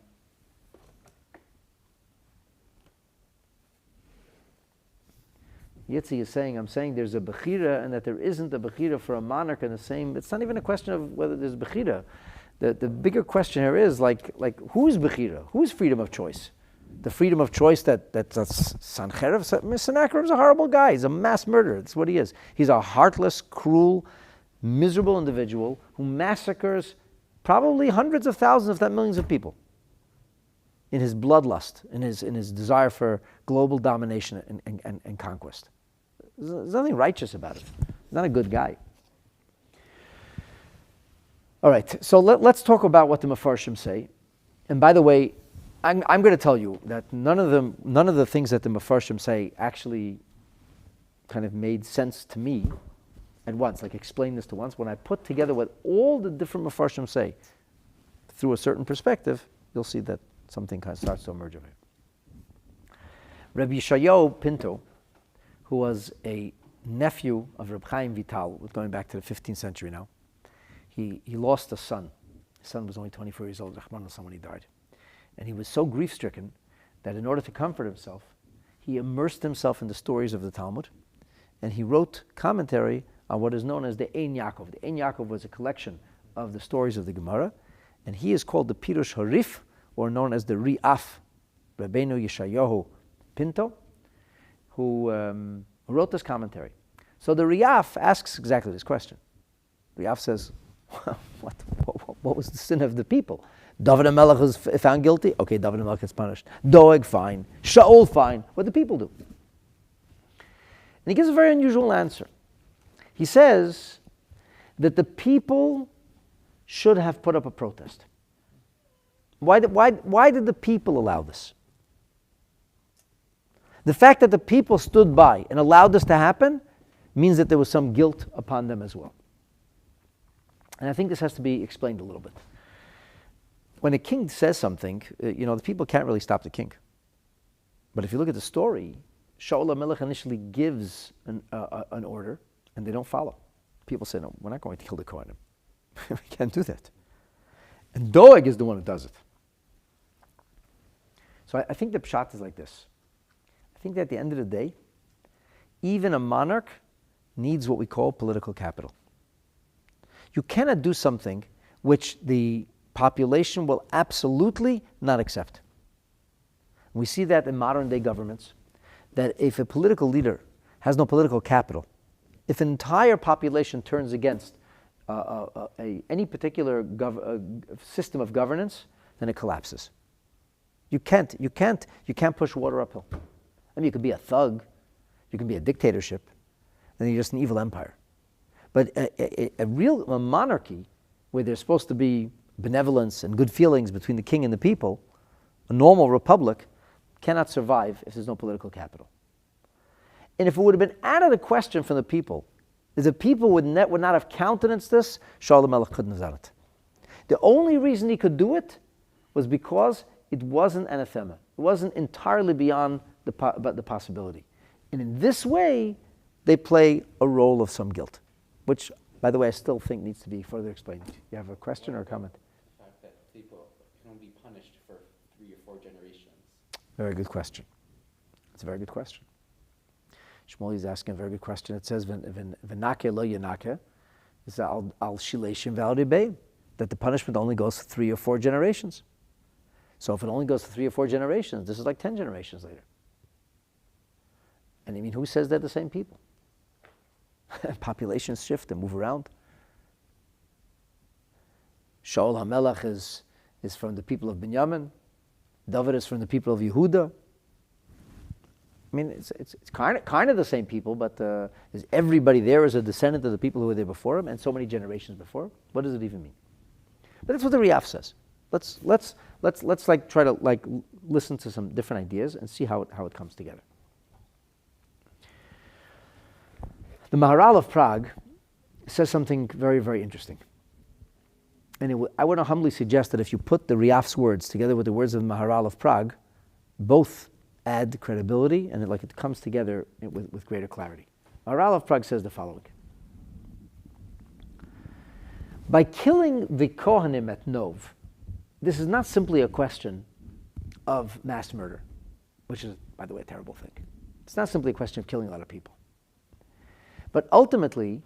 Yitzi is saying, I'm saying there's a Bechira and that there isn't a Bechira for a monarch in the same. It's not even a question of whether there's Bechira. The bigger question here is like who's Bechira? Who's freedom of choice? The freedom of choice that's Sanhedrin. Sennacherib is a horrible guy. He's a mass murderer. That's what he is. He's a heartless, cruel, miserable individual who massacres probably hundreds of thousands, if not millions of people in his bloodlust, in his desire for global domination and conquest. There's nothing righteous about it. He's not a good guy. All right, so let's talk about what the Mefarshim say. And by the way, I'm going to tell you that none of the things that the Mefarshim say actually kind of made sense to me at once, like explain this to once. When I put together what all the different Mefarshim say through a certain perspective, you'll see that something kind of starts to emerge of it. Rabbi Yeshayahu Pinto, who was a nephew of Reb Chaim Vital, going back to the 15th century now, he lost a son. His son was only 24 years old, Rahman al when he died. And he was so grief-stricken that in order to comfort himself, he immersed himself in the stories of the Talmud, and he wrote commentary on what is known as the Ein Yaakov. The Ein Yaakov was a collection of the stories of the Gemara, and he is called the Pirush Harif, or known as the Ri'af, Rabbeinu Yeshayahu Pinto, who wrote this commentary. So the Ri'af asks exactly this question. Ri'af says, what was the sin of the people? David HaMelech is found guilty. Okay, David HaMelech gets punished. Doeg, fine. Shaul, fine. What do the people do? And he gives a very unusual answer. He says that the people should have put up a protest. Why did the people allow this? The fact that the people stood by and allowed this to happen means that there was some guilt upon them as well. And I think this has to be explained a little bit. When a king says something, the people can't really stop the king. But if you look at the story, Shaul HaMelech initially gives an order, and they don't follow. People say, no, we're not going to kill the Kohanim. We can't do that. And Doeg is the one who does it. So I think the pshat is like this. I think that at the end of the day, even a monarch needs what we call political capital. You cannot do something which the population will absolutely not accept. We see that in modern day governments, that if a political leader has no political capital, if an entire population turns against any particular system of governance, then it collapses. You can't push water uphill. I mean, you could be a thug, you can be a dictatorship, then you're just an evil empire. But a real monarchy, where there's supposed to be benevolence and good feelings between the king and the people, a normal republic, cannot survive if there's no political capital. And if it would have been out of the question from the people, if the people would not have countenanced this, Shaul HaMelech couldn't have done it. The only reason he could do it was because it wasn't anathema. It wasn't entirely beyond the possibility. And in this way, they play a role of some guilt, which, by the way, I still think needs to be further explained. You have a question or a comment? The fact that people can only be punished for 3 or 4 generations. Very good question. It's a very good question. Shmuel is asking a very good question. It says, "V'nake lo yanake," is al shileshim v'al, that the punishment only goes for 3 or 4 generations. So if it only goes for 3 or 4 generations, this is like 10 generations later. And I mean, who says they're the same people? Populations shift and move around. Shaul HaMelech is from the people of Binyamin. David is from the people of Yehuda. I mean, it's kind of the same people, but is everybody there is a descendant of the people who were there before him, and so many generations before him? What does it even mean? But that's what the Riaf says. Let's try to listen to some different ideas and see how it comes together. The Maharal of Prague says something very, very interesting. And I would humbly suggest that if you put the Riaf's words together with the words of the Maharal of Prague, both add credibility, and it comes together with greater clarity. Maharal of Prague says the following. By killing the Kohanim at Nov, this is not simply a question of mass murder, which is, by the way, a terrible thing. It's not simply a question of killing a lot of people. But ultimately,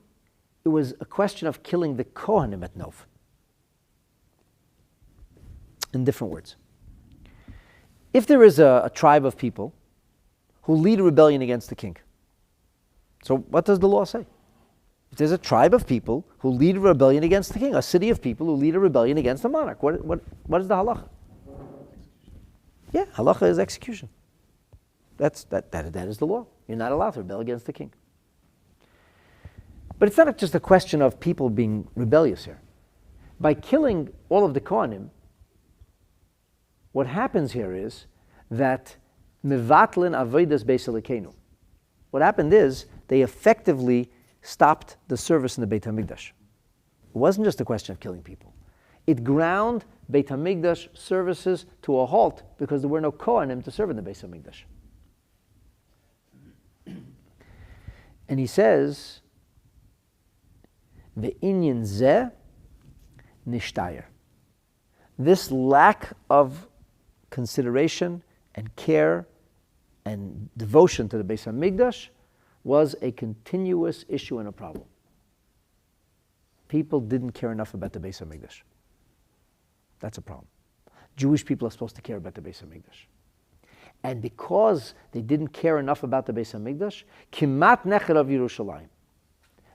it was a question of killing the Kohanim at Nov. In different words. If there is a tribe of people who lead a rebellion against the king, so what does the law say? If there's a tribe of people who lead a rebellion against the king, a city of people who lead a rebellion against the monarch, what is the halacha? Yeah, halacha is execution. That is the law. You're not allowed to rebel against the king. But it's not just a question of people being rebellious here. By killing all of the Kohanim, what happens here is that mevatlin avodas beis Elokeinu. What happened is they effectively stopped the service in the Beit HaMikdash. It wasn't just a question of killing people. It ground Beit HaMikdash services to a halt because there were no Kohanim to serve in the Beit HaMikdash. And he says, Ve'inyan zeh nishtayer. This lack of consideration and care and devotion to the Beis HaMikdash was a continuous issue and a problem. People didn't care enough about the Beis HaMikdash. That's a problem. Jewish people are supposed to care about the Beis HaMikdash. And because they didn't care enough about the Beis HaMikdash, kimat necher of Yerushalayim.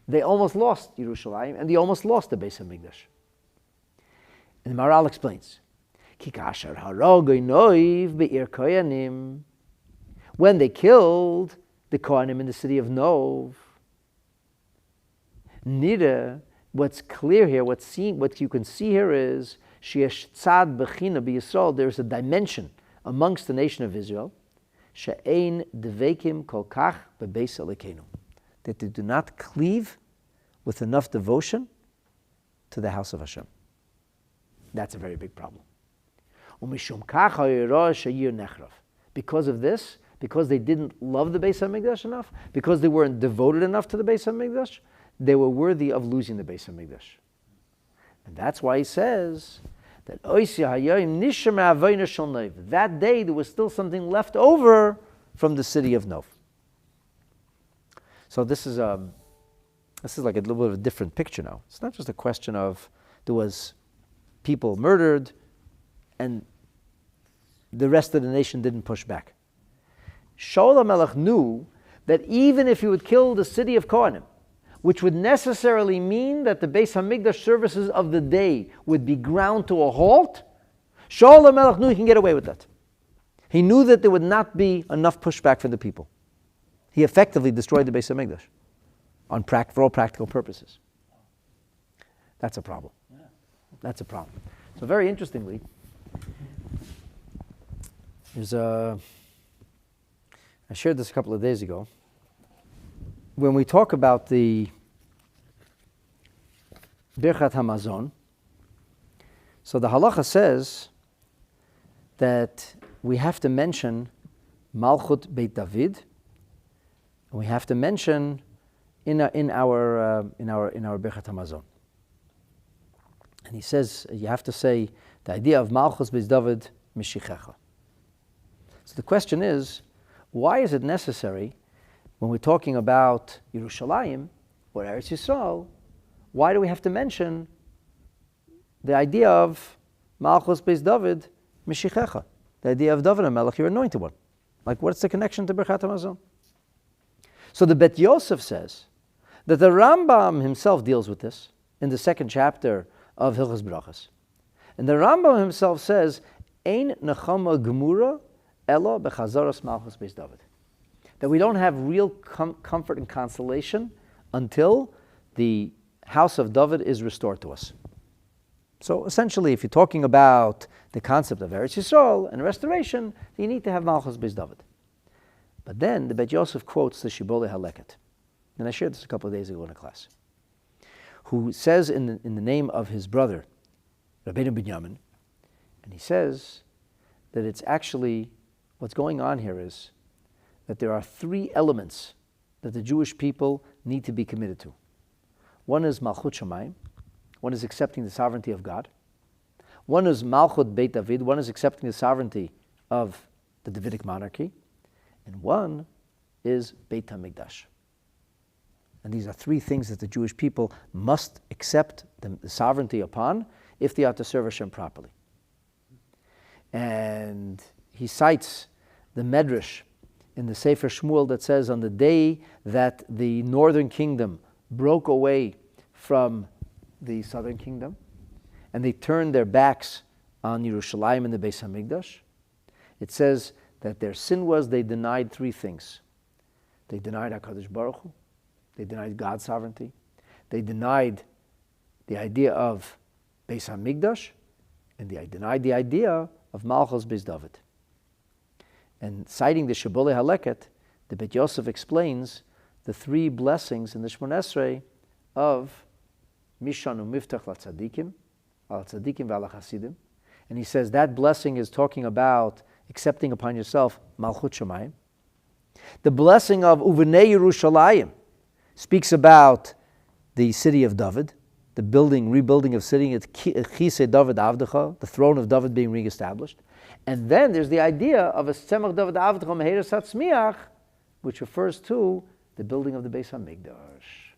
They almost lost Yerushalayim, and they almost lost the Beis HaMikdash. And the Maharal explains, when they killed the Kohanim in the city of Nov. Nida, what's clear here, what you can see here is sheyesh tzad bechina b'Yisrael. There is a dimension amongst the nation of Israel, she'ein devekim kol kach bebeis Elokeinu, that they do not cleave with enough devotion to the house of Hashem. That's a very big problem. Because of this, because they didn't love the Beis HaMikdash enough, because they weren't devoted enough to the Beis HaMikdash, they were worthy of losing the Beis HaMikdash. And that's why he says that that day there was still something left over from the city of Nov. So this is like a little bit of a different picture now. It's not just a question of there was people murdered and the rest of the nation didn't push back. Shaul HaMelech knew that even if he would kill the city of Kohanim, which would necessarily mean that the Beis HaMikdash services of the day would be ground to a halt, Shaul HaMelech knew he can get away with that. He knew that there would not be enough pushback from the people. He effectively destroyed the Beis HaMikdash for all practical purposes. That's a problem. That's a problem. So very interestingly, I shared this a couple of days ago. When we talk about the Birchat Hamazon, so the halacha says that we have to mention Malchut Beit David, and we have to mention in our Birchat Hamazon. And he says you have to say the idea of Malchus Beit David Mishichecha. So the question is, why is it necessary when we're talking about Yerushalayim or Eretz Yisrael? Why do we have to mention the idea of Malchus Beis David Mishichecha? The idea of David HaMelech, your anointed one. Like, what's the connection to Birchat Hamazon? So the Bet Yosef says that the Rambam himself deals with this in the second chapter of Hilchos Brachos. And the Rambam himself says, Ein nechama gemura ela bechazaras Malchus Beis David. That we don't have real comfort and consolation until the house of David is restored to us. So essentially, if you're talking about the concept of Eretz Yisrael and restoration, you need to have Malchus Beis David. But then the Bet Yosef quotes the Shibbolei Haleket. And I shared this a couple of days ago in a class. Who says in the name of his brother, Rabbeinu Binyamin, and he says that it's actually, what's going on here is that there are three elements that the Jewish people need to be committed to. One is Malchut Shamayim, one is accepting the sovereignty of God. One is Malchut Beit David, one is accepting the sovereignty of the Davidic monarchy. And one is Beit HaMikdash. And these are three things that the Jewish people must accept the sovereignty upon if they are to serve Hashem properly. And he cites the Medrash in the Sefer Shmuel that says on the day that the northern kingdom broke away from the southern kingdom and they turned their backs on Yerushalayim and the Beis HaMikdash, it says that their sin was they denied three things. They denied HaKadosh Baruch Hu, they denied God's sovereignty, they denied the idea of Beis HaMikdash, and they denied the idea of Malchus Beis David. And citing the Shibbolei Haleket, the Bet Yosef explains the three blessings in the Shmoneh Esrei of Mishan u'Miftach LaTzadikim, Al Tzadikim V'Al Chasidim. And he says that blessing is talking about accepting upon yourself Malchut Shamayim. The blessing of Uvenei Yerushalayim speaks about the city of David, the rebuilding of city, it's Chisei David Avdecha, the throne of David being reestablished. And then there's the idea of a Tzemach David Avdecha Meheres HaTzmiach, which refers to the building of the Beis HaMikdash.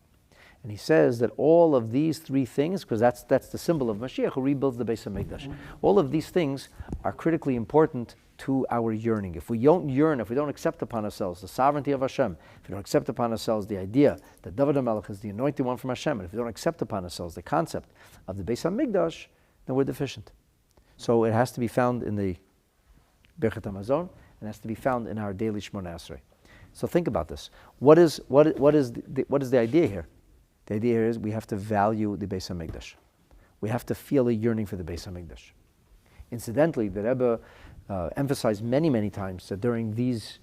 And he says that all of these three things, because that's the symbol of Mashiach who rebuilds the Beis HaMikdash, all of these things are critically important to our yearning. If we don't yearn, if we don't accept upon ourselves the sovereignty of Hashem, if we don't accept upon ourselves the idea that David HaMelech is the anointed one from Hashem, and if we don't accept upon ourselves the concept of the Beis HaMikdash, then we're deficient. So it has to be found in the Birchat Hamazon, and it has to be found in our daily Shmoneh Esrei. So think about this. What is the idea here? The idea here is we have to value the Beis HaMikdash. We have to feel a yearning for the Beis HaMikdash. Incidentally, the Rebbe emphasized many, many times that during these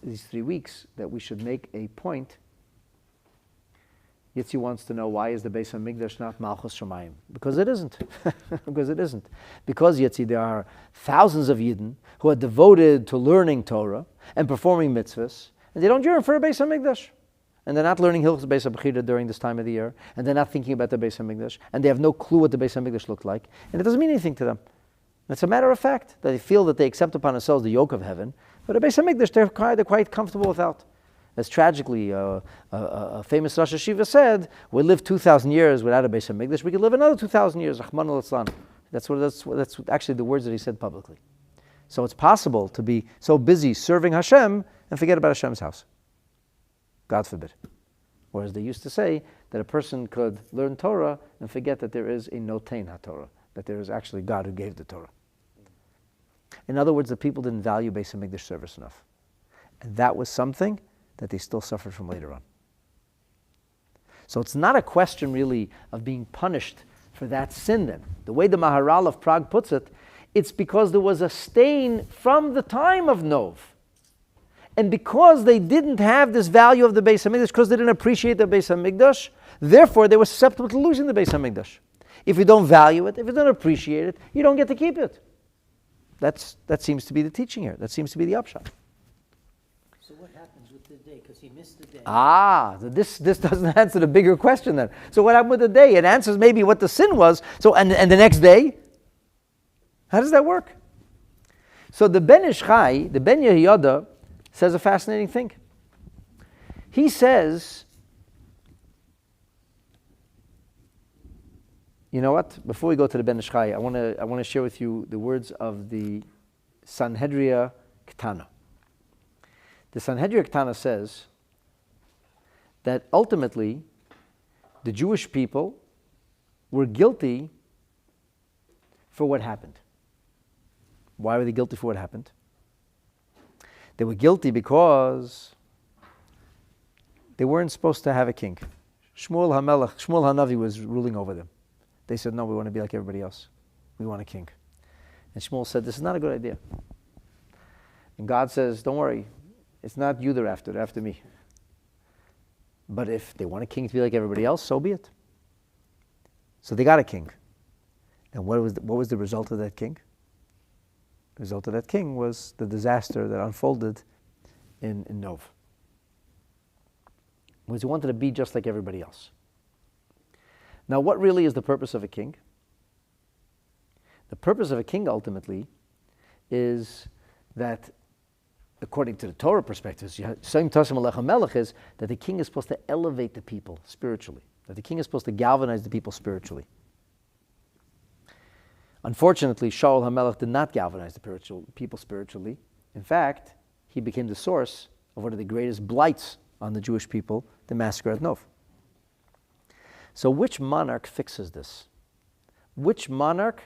3 weeks that we should make a point. Yitzi wants to know, why is the Beis HaMikdash not Malchus Shamayim? Because it isn't. Because it isn't. Because, Yitzi, there are thousands of Yidden who are devoted to learning Torah and performing mitzvahs, and they don't yearn for a Beis HaMikdash. And they're not learning Hilchos Beis HaBechira during this time of the year, and they're not thinking about the Beis HaMikdash, and they have no clue what the Beis HaMikdash looked like, and it doesn't mean anything to them. And it's a matter of fact that they feel that they accept upon themselves the yoke of heaven, but the Beis HaMikdash they're quite comfortable without. As tragically, a famous Rosh Hashiva said, we lived 2,000 years without a Beis HaMikdash, we could live another 2,000 years, Rahman al-Islam. That's actually the words that he said publicly. So it's possible to be so busy serving Hashem and forget about Hashem's house. God forbid. Whereas they used to say that a person could learn Torah and forget that there is a notein HaTorah, that there is actually God who gave the Torah. In other words, the people didn't value Beis HaMikdash service enough. And that was something that they still suffered from later on. So it's not a question really of being punished for that sin then. The way the Maharal of Prague puts it, it's because there was a stain from the time of Nov. And because they didn't have this value of the Beis HaMikdash, because they didn't appreciate the Beis HaMikdash, therefore they were susceptible to losing the Beis HaMikdash. If you don't value it, if you don't appreciate it, you don't get to keep it. That seems to be the teaching here. That seems to be the upshot. So what happens with the day? Because he missed the day. This doesn't answer the bigger question then. So what happened with the day? It answers maybe what the sin was. So and the next day? How does that work? So the Ben Ish Chai, the Ben Yehoyada, says a fascinating thing. He says, you know what? Before we go to the Ben Ish Chai, I want to share with you the words of the Sanhedrin Ketana. The Sanhedrin Ketana says that ultimately the Jewish people were guilty for what happened. Why were they guilty for what happened? They were guilty because they weren't supposed to have a king. Shmuel HaNavi was ruling over them. They said, no, we want to be like everybody else. We want a king. And Shmuel said, this is not a good idea. And God says, don't worry, it's not you they're after me. But if they want a king to be like everybody else, so be it. So they got a king. And what was the result of that king? The result of that king was the disaster that unfolded in Nov. Was he wanted to be just like everybody else. Now, what really is the purpose of a king? The purpose of a king, ultimately, is that, according to the Torah perspective, is that the king is supposed to elevate the people spiritually, that the king is supposed to galvanize the people spiritually. Unfortunately, Shaul HaMelech did not galvanize the people spiritually. In fact, he became the source of one of the greatest blights on the Jewish people, the massacre at Nov. So which monarch fixes this? Which monarch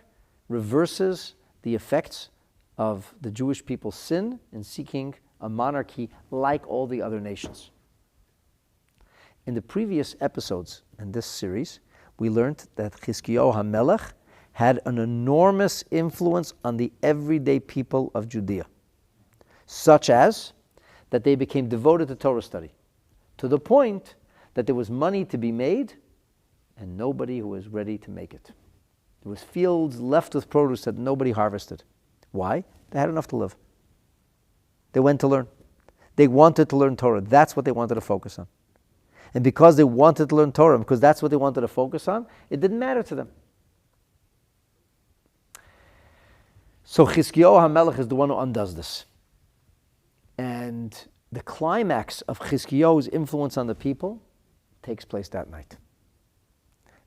reverses the effects of the Jewish people's sin in seeking a monarchy like all the other nations? In the previous episodes in this series, we learned that Chizkiyahu HaMelech had an enormous influence on the everyday people of Judea, such as that they became devoted to Torah study, to the point that there was money to be made and nobody who was ready to make it. There was fields left with produce that nobody harvested. Why? They had enough to live. They went to learn. They wanted to learn Torah. That's what they wanted to focus on. And because they wanted to learn Torah, because that's what they wanted to focus on, it didn't matter to them. So Chizkiyahu HaMelech is the one who undoes this. And the climax of Chizkiyahu's influence on the people takes place that night.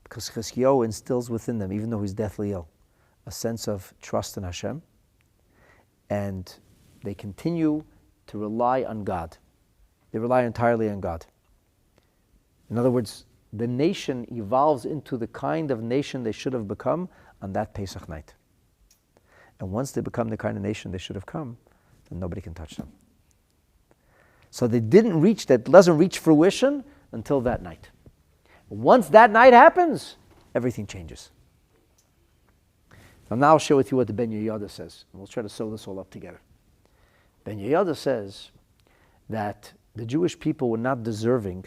Because Chizkiyahu instills within them, even though he's deathly ill, a sense of trust in Hashem. And they continue to rely on God. They rely entirely on God. In other words, the nation evolves into the kind of nation they should have become on that Pesach night. And once they become the kind of nation they should have come, then nobody can touch them. So they didn't reach, that doesn't reach fruition until that night. Once that night happens, everything changes. Now I'll share with you what the Ben Yehoyada says. And we'll try to sew this all up together. Ben Yehoyada says that the Jewish people were not deserving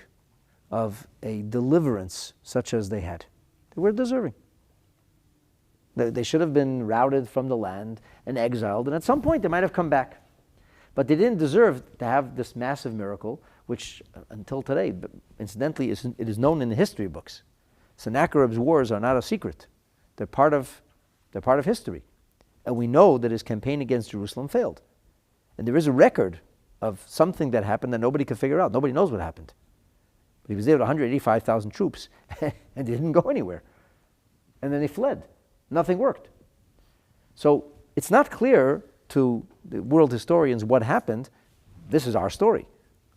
of a deliverance such as they had. They were deserving. They should have been routed from the land and exiled, and at some point they might have come back. But they didn't deserve to have this massive miracle, which until today, incidentally, it is known in the history books. Sennacherib's wars are not a secret. They're part of history. And we know that his campaign against Jerusalem failed. And there is a record of something that happened that nobody could figure out. Nobody knows what happened. But he was there with 185,000 troops, and they didn't go anywhere. And then they fled. Nothing worked. So it's not clear to the world historians what happened. This is our story.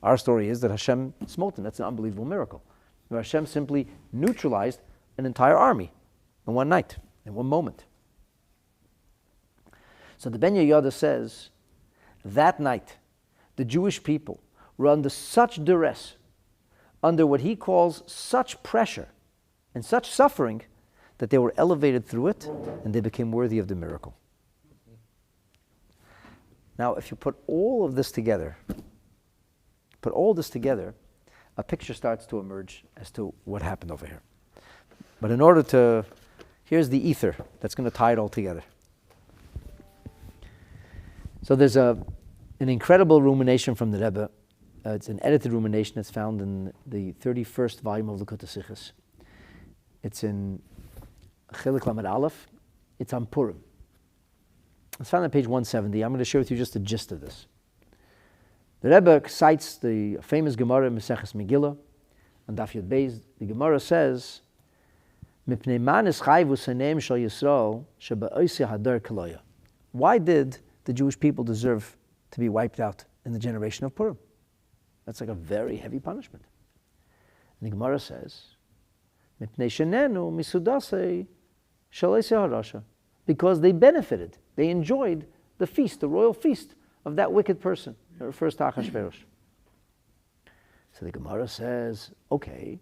Our story is that Hashem smote them. That's an unbelievable miracle. Where Hashem simply neutralized an entire army in one night, in one moment. So the Ben Yehoyada says, that night, the Jewish people were under such duress, under what he calls such pressure and such suffering, that they were elevated through it and they became worthy of the miracle. Now, if you put all of this together, a picture starts to emerge as to what happened over here. But in order to, here's the ether that's going to tie it all together. So there's an incredible rumination from the Rebbe. It's an edited rumination that's found in the 31st volume of the TISCH. It's in Chelek Lamed Aleph. It's on Purim. It's found on page 170. I'm going to share with you just the gist of this. The Rebbe cites the famous Gemara in Masechet Megillah, on Daf Yud Beis. The Gemara says, "Mipnei man is chayvu seneim shel Yisrael shebe'osei hadar koloya." Why did the Jewish people deserve to be wiped out in the generation of Purim? That's like a very heavy punishment. And the Gemara says, "Mipnei shenenu misudasei shel osei harasha," because they benefited, they enjoyed the feast, the royal feast of that wicked person. It refers to Achashverosh. So the Gemara says, okay,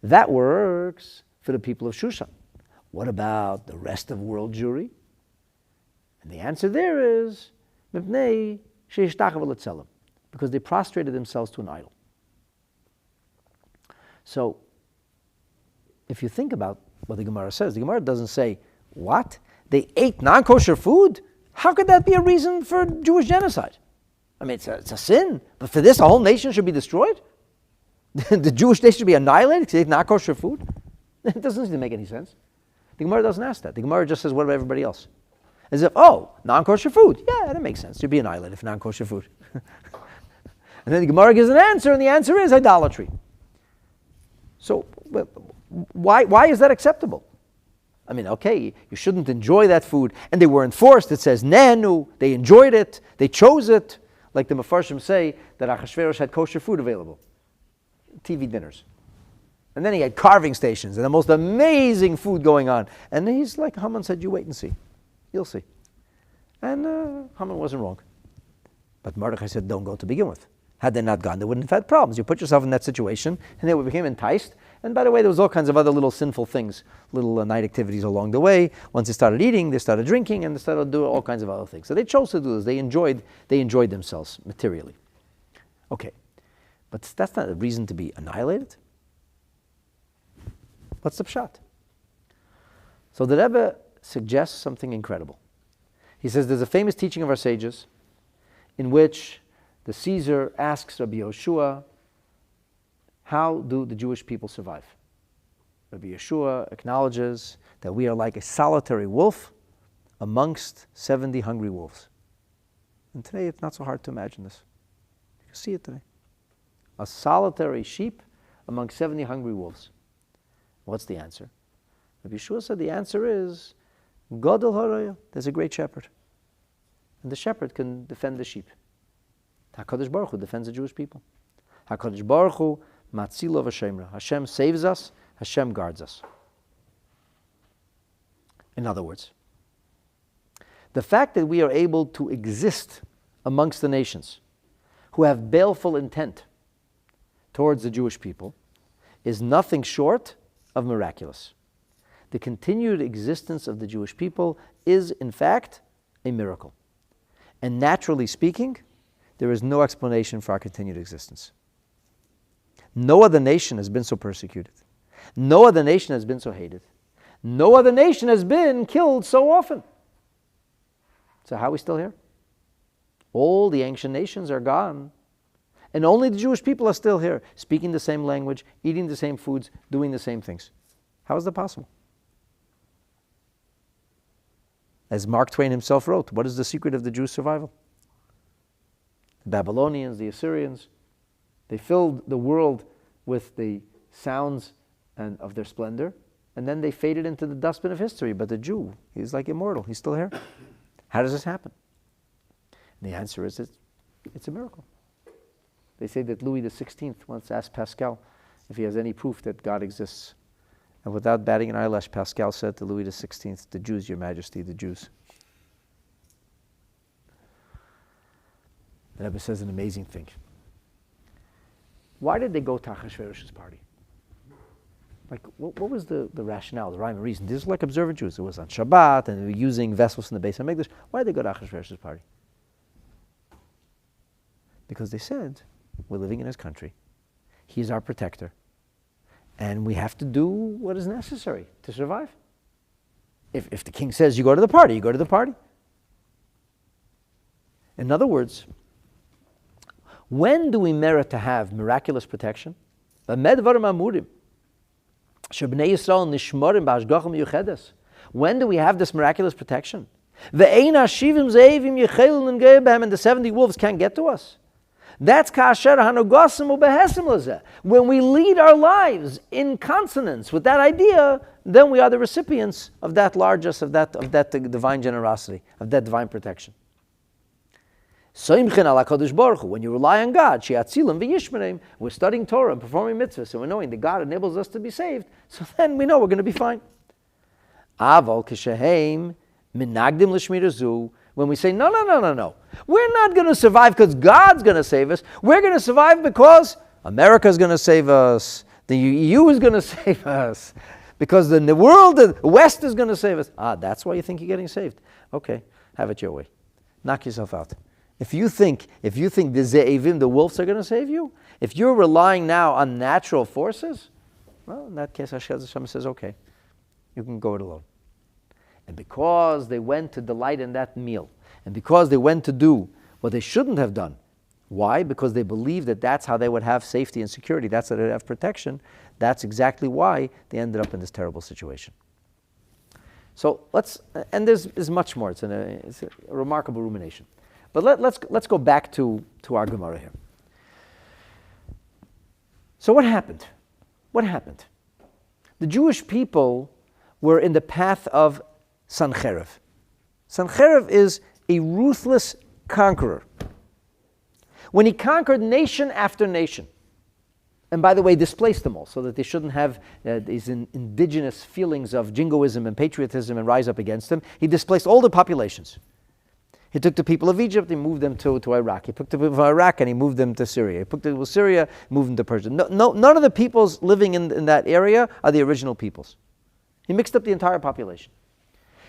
that works for the people of Shushan. What about the rest of world Jewry? And the answer there is, Mipnei she'ishtachava l'tzelem, because they prostrated themselves to an idol. So, if you think about what the Gemara says, the Gemara doesn't say, what? They ate non-kosher food? How could that be a reason for Jewish genocide? I mean, it's a sin, but for this, a whole nation should be destroyed? The Jewish nation should be annihilated because they ate non-kosher food? It doesn't seem to make any sense. The Gemara doesn't ask that. The Gemara just says, what about everybody else? As if, non-kosher food. Yeah, that makes sense. You'd be annihilated for non-kosher food. And then the Gemara gives an answer, and the answer is idolatry. So, why is that acceptable? I mean, okay, you shouldn't enjoy that food. And they weren't forced. It says, nenu, they enjoyed it, they chose it. Like the Mefarshim say, that Achashverosh had kosher food available. TV dinners. And then he had carving stations and the most amazing food going on. And he's like, Haman said, you wait and see. You'll see. And Haman wasn't wrong. But Mordechai said, don't go to begin with. Had they not gone, they wouldn't have had problems. You put yourself in that situation, and they became enticed. And by the way, there was all kinds of other little sinful things, little night activities along the way. Once they started eating, they started drinking, and they started doing all kinds of other things. So they chose to do this. They enjoyed themselves materially. Okay, but that's not a reason to be annihilated. What's the pshat? So the Rebbe suggests something incredible. He says there's a famous teaching of our sages in which the Caesar asks Rabbi Yehoshua, how do the Jewish people survive? Rabbi Yehoshua acknowledges that we are like a solitary wolf amongst 70 hungry wolves. And today it's not so hard to imagine this. You can see it today. A solitary sheep among 70 hungry wolves. What's the answer? Rabbi Yehoshua said the answer is, Gadol Haraya, there's a great shepherd. And the shepherd can defend the sheep. HaKadosh Baruch Hu defends the Jewish people. HaKadosh Baruch Hu matzilo v'shemra. Hashem saves us, Hashem guards us. In other words, the fact that we are able to exist amongst the nations who have baleful intent towards the Jewish people is nothing short of miraculous. The continued existence of the Jewish people is, in fact, a miracle. And naturally speaking, there is no explanation for our continued existence. No other nation has been so persecuted. No other nation has been so hated. No other nation has been killed so often. So how are we still here? All the ancient nations are gone. And only the Jewish people are still here, speaking the same language, eating the same foods, doing the same things. How is that possible? As Mark Twain himself wrote, what is the secret of the Jews' survival? The Babylonians, the Assyrians, they filled the world with the sounds and of their splendor, and then they faded into the dustbin of history. But the Jew, he's like immortal. He's still here. How does this happen? And the answer is it's a miracle. They say that Louis XVI once asked Pascal if he has any proof that God exists. And without batting an eyelash, Pascal said to Louis XVI, "The Jews, Your Majesty, the Jews." The Rebbe says an amazing thing. Why did they go to Achashverosh's party? Like, what was the rationale, the rhyme and reason? These were like observant Jews. It was on Shabbat, and they were using vessels in the Beis HaMikdash. Why did they go to Achashverosh's party? Because they said, we're living in his country. He's our protector. And we have to do what is necessary to survive. If the king says you go to the party, you go to the party. In other words, when do we merit to have miraculous protection? When do we have this miraculous protection? And the 70 wolves can't get to us. That's when we lead our lives in consonance with that idea, then we are the recipients of that largesse, of that divine generosity, of that divine protection. When you rely on God, we're studying Torah and performing mitzvahs, and we're knowing that God enables us to be saved, so then we know we're going to be fine. When we say, no, we're not going to survive because God's going to save us. We're going to survive because America is going to save us. The EU is going to save us. Because the world, the West is going to save us. That's why you think you're getting saved. Okay, have it your way. Knock yourself out. If you think the Ze'evim, the wolves, are going to save you, if you're relying now on natural forces, well, in that case, Hashem says, okay, you can go it alone. And because they went to delight in that meal, and because they went to do what they shouldn't have done, why? Because they believed that that's how they would have safety and security, that's how they'd have protection, that's exactly why they ended up in this terrible situation. So and there's much more, it's a remarkable rumination. But let's go back to our Gemara here. So what happened? What happened? The Jewish people were in the path of Sennacherib. Sennacherib is a ruthless conqueror. When he conquered nation after nation, and by the way, displaced them all so that they shouldn't have these indigenous feelings of jingoism and patriotism and rise up against them, he displaced all the populations. He took the people of Egypt, he moved them to Iraq. He took the people of Iraq and he moved them to Syria. He took the people of Syria, moved them to Persia. None of the peoples living in that area are the original peoples. He mixed up the entire population.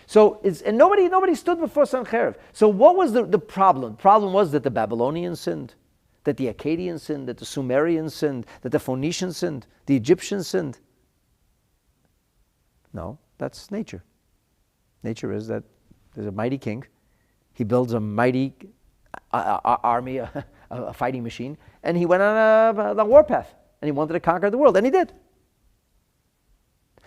So, and nobody stood before Sennacherib. So what was the problem? The problem was that the Babylonians sinned, that the Akkadians sinned, that the Sumerians sinned, that the Phoenicians sinned, the Egyptians sinned. No, that's nature. Nature is that there's a mighty king. He builds a mighty army, a fighting machine, and he went on a warpath, and he wanted to conquer the world, and he did.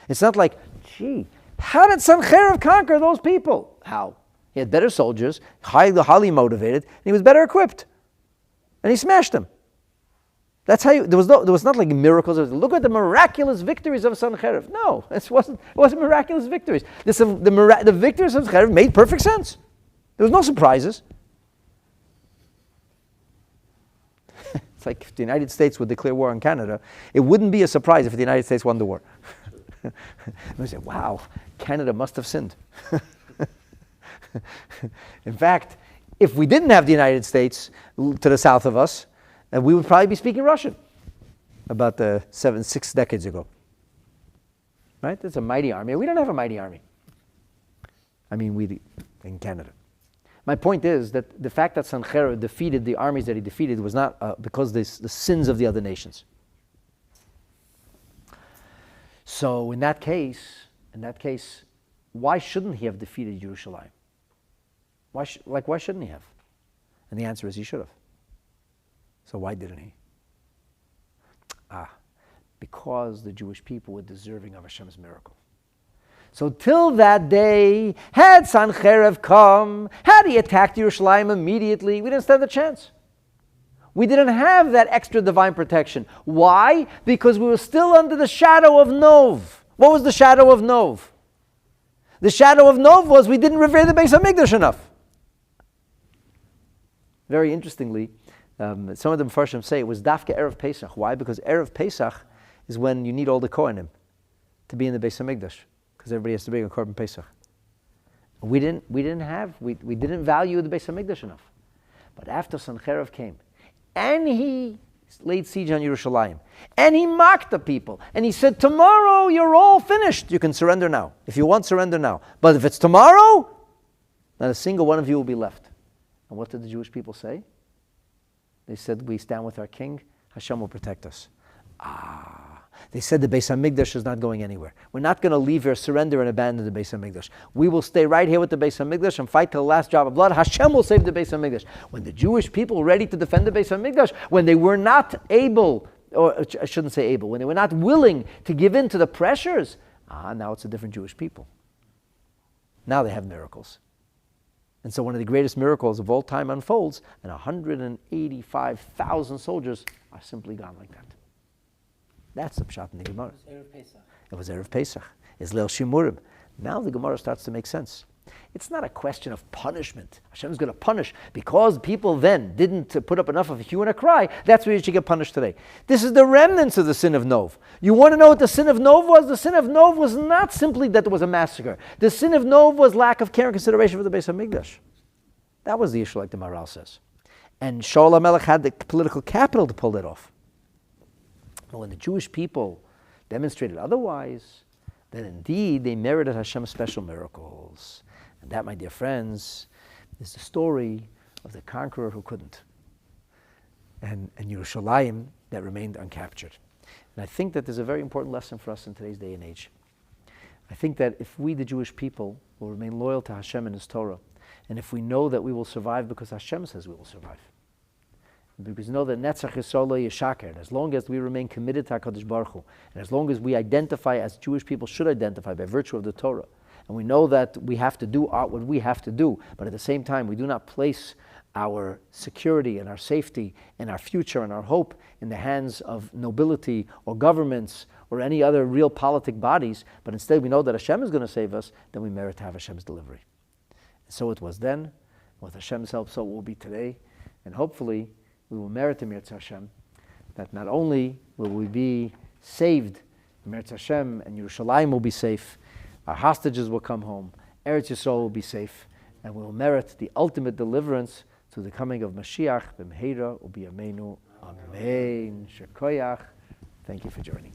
It's not like, gee, how did Sennacherib conquer those people? How? He had better soldiers, highly motivated, and he was better equipped. And he smashed them. That's how there was not like miracles. Look at the miraculous victories of Sennacherib. No, it wasn't miraculous victories. The victories of Sennacherib made perfect sense. There was no surprises. It's like if the United States would declare war on Canada, it wouldn't be a surprise if the United States won the war. We say, wow, Canada must have sinned. In fact, If we didn't have the United States to the south of us, we would probably be speaking Russian about 6 decades ago. Right? It's a mighty army. We don't have a mighty army. I mean, we in Canada. My point is that the fact that Sennacherib defeated the armies that he defeated was not because the sins of the other nations. So in that case, why shouldn't he have defeated Jerusalem? Why shouldn't he have? And the answer is he should have. So why didn't he? Because the Jewish people were deserving of Hashem's miracle. So till that day, had Sennacherib come, had he attacked Jerusalem immediately, we didn't stand a chance. We didn't have that extra divine protection. Why? Because we were still under the shadow of Nov. What was the shadow of Nov? The shadow of Nov was we didn't revere the Beis HaMikdash enough. Very interestingly, some of the Mepharshim say it was Dafka Erev Pesach. Why? Because Erev Pesach is when you need all the Kohanim to be in the Beis HaMikdash, because everybody has to bring a Korban Pesach. We didn't value the Beis HaMikdash enough. But after Sennacherib came, and he laid siege on Yerushalayim, and he mocked the people, and he said, tomorrow you're all finished. You can surrender now. If you want, surrender now. But if it's tomorrow, not a single one of you will be left. And what did the Jewish people say? They said, we stand with our king. Hashem will protect us. They said the Beis HaMikdash is not going anywhere. We're not going to leave here, surrender, and abandon the Beis HaMikdash. We will stay right here with the Beis HaMikdash and fight till the last drop of blood. Hashem will save the Beis HaMikdash. When the Jewish people were ready to defend the Beis HaMikdash, when they were not able, or I shouldn't say able, when they were not willing to give in to the pressures, now it's a different Jewish people. Now they have miracles. And so one of the greatest miracles of all time unfolds, and 185,000 soldiers are simply gone like that. That's the Pshat in the Gemara. It was Erev Pesach. It's Leil Shimurim. Now the Gemara starts to make sense. It's not a question of punishment. Hashem's going to punish because people then didn't put up enough of a hue and a cry. That's where you should get punished today. This is the remnants of the sin of Nov. You want to know what the sin of Nov was? The sin of Nov was not simply that there was a massacre. The sin of Nov was lack of care and consideration for the Beis HaMikdash. That was the issue, like the Maharal says. And Shaul HaMelech had the political capital to pull that off. But when the Jewish people demonstrated otherwise, then indeed they merited Hashem's special miracles. And that, my dear friends, is the story of the conqueror who couldn't. And Yerushalayim that remained uncaptured. And I think that there's a very important lesson for us in today's day and age. I think that if we, the Jewish people, will remain loyal to Hashem and His Torah, and if we know that we will survive because Hashem says we will survive, because we know that Netzach Yisrael lo yishaker, and as long as we remain committed to HaKadosh Baruch Hu, and as long as we identify as Jewish people should identify by virtue of the Torah, and we know that we have to do what we have to do, but at the same time we do not place our security and our safety and our future and our hope in the hands of nobility or governments or any other real politic bodies, but instead we know that Hashem is going to save us, then we merit to have Hashem's delivery. And so it was then, with Hashem's help, so it will be today, and hopefully we will merit in Mirz Hashem, that not only will we be saved, Mirz Hashem, and Yerushalayim will be safe, our hostages will come home, Eretz Yisrael will be safe, and we will merit the ultimate deliverance through the coming of Mashiach, b'mheira u'biyamenu, amen. Shekoyach. Thank you for joining.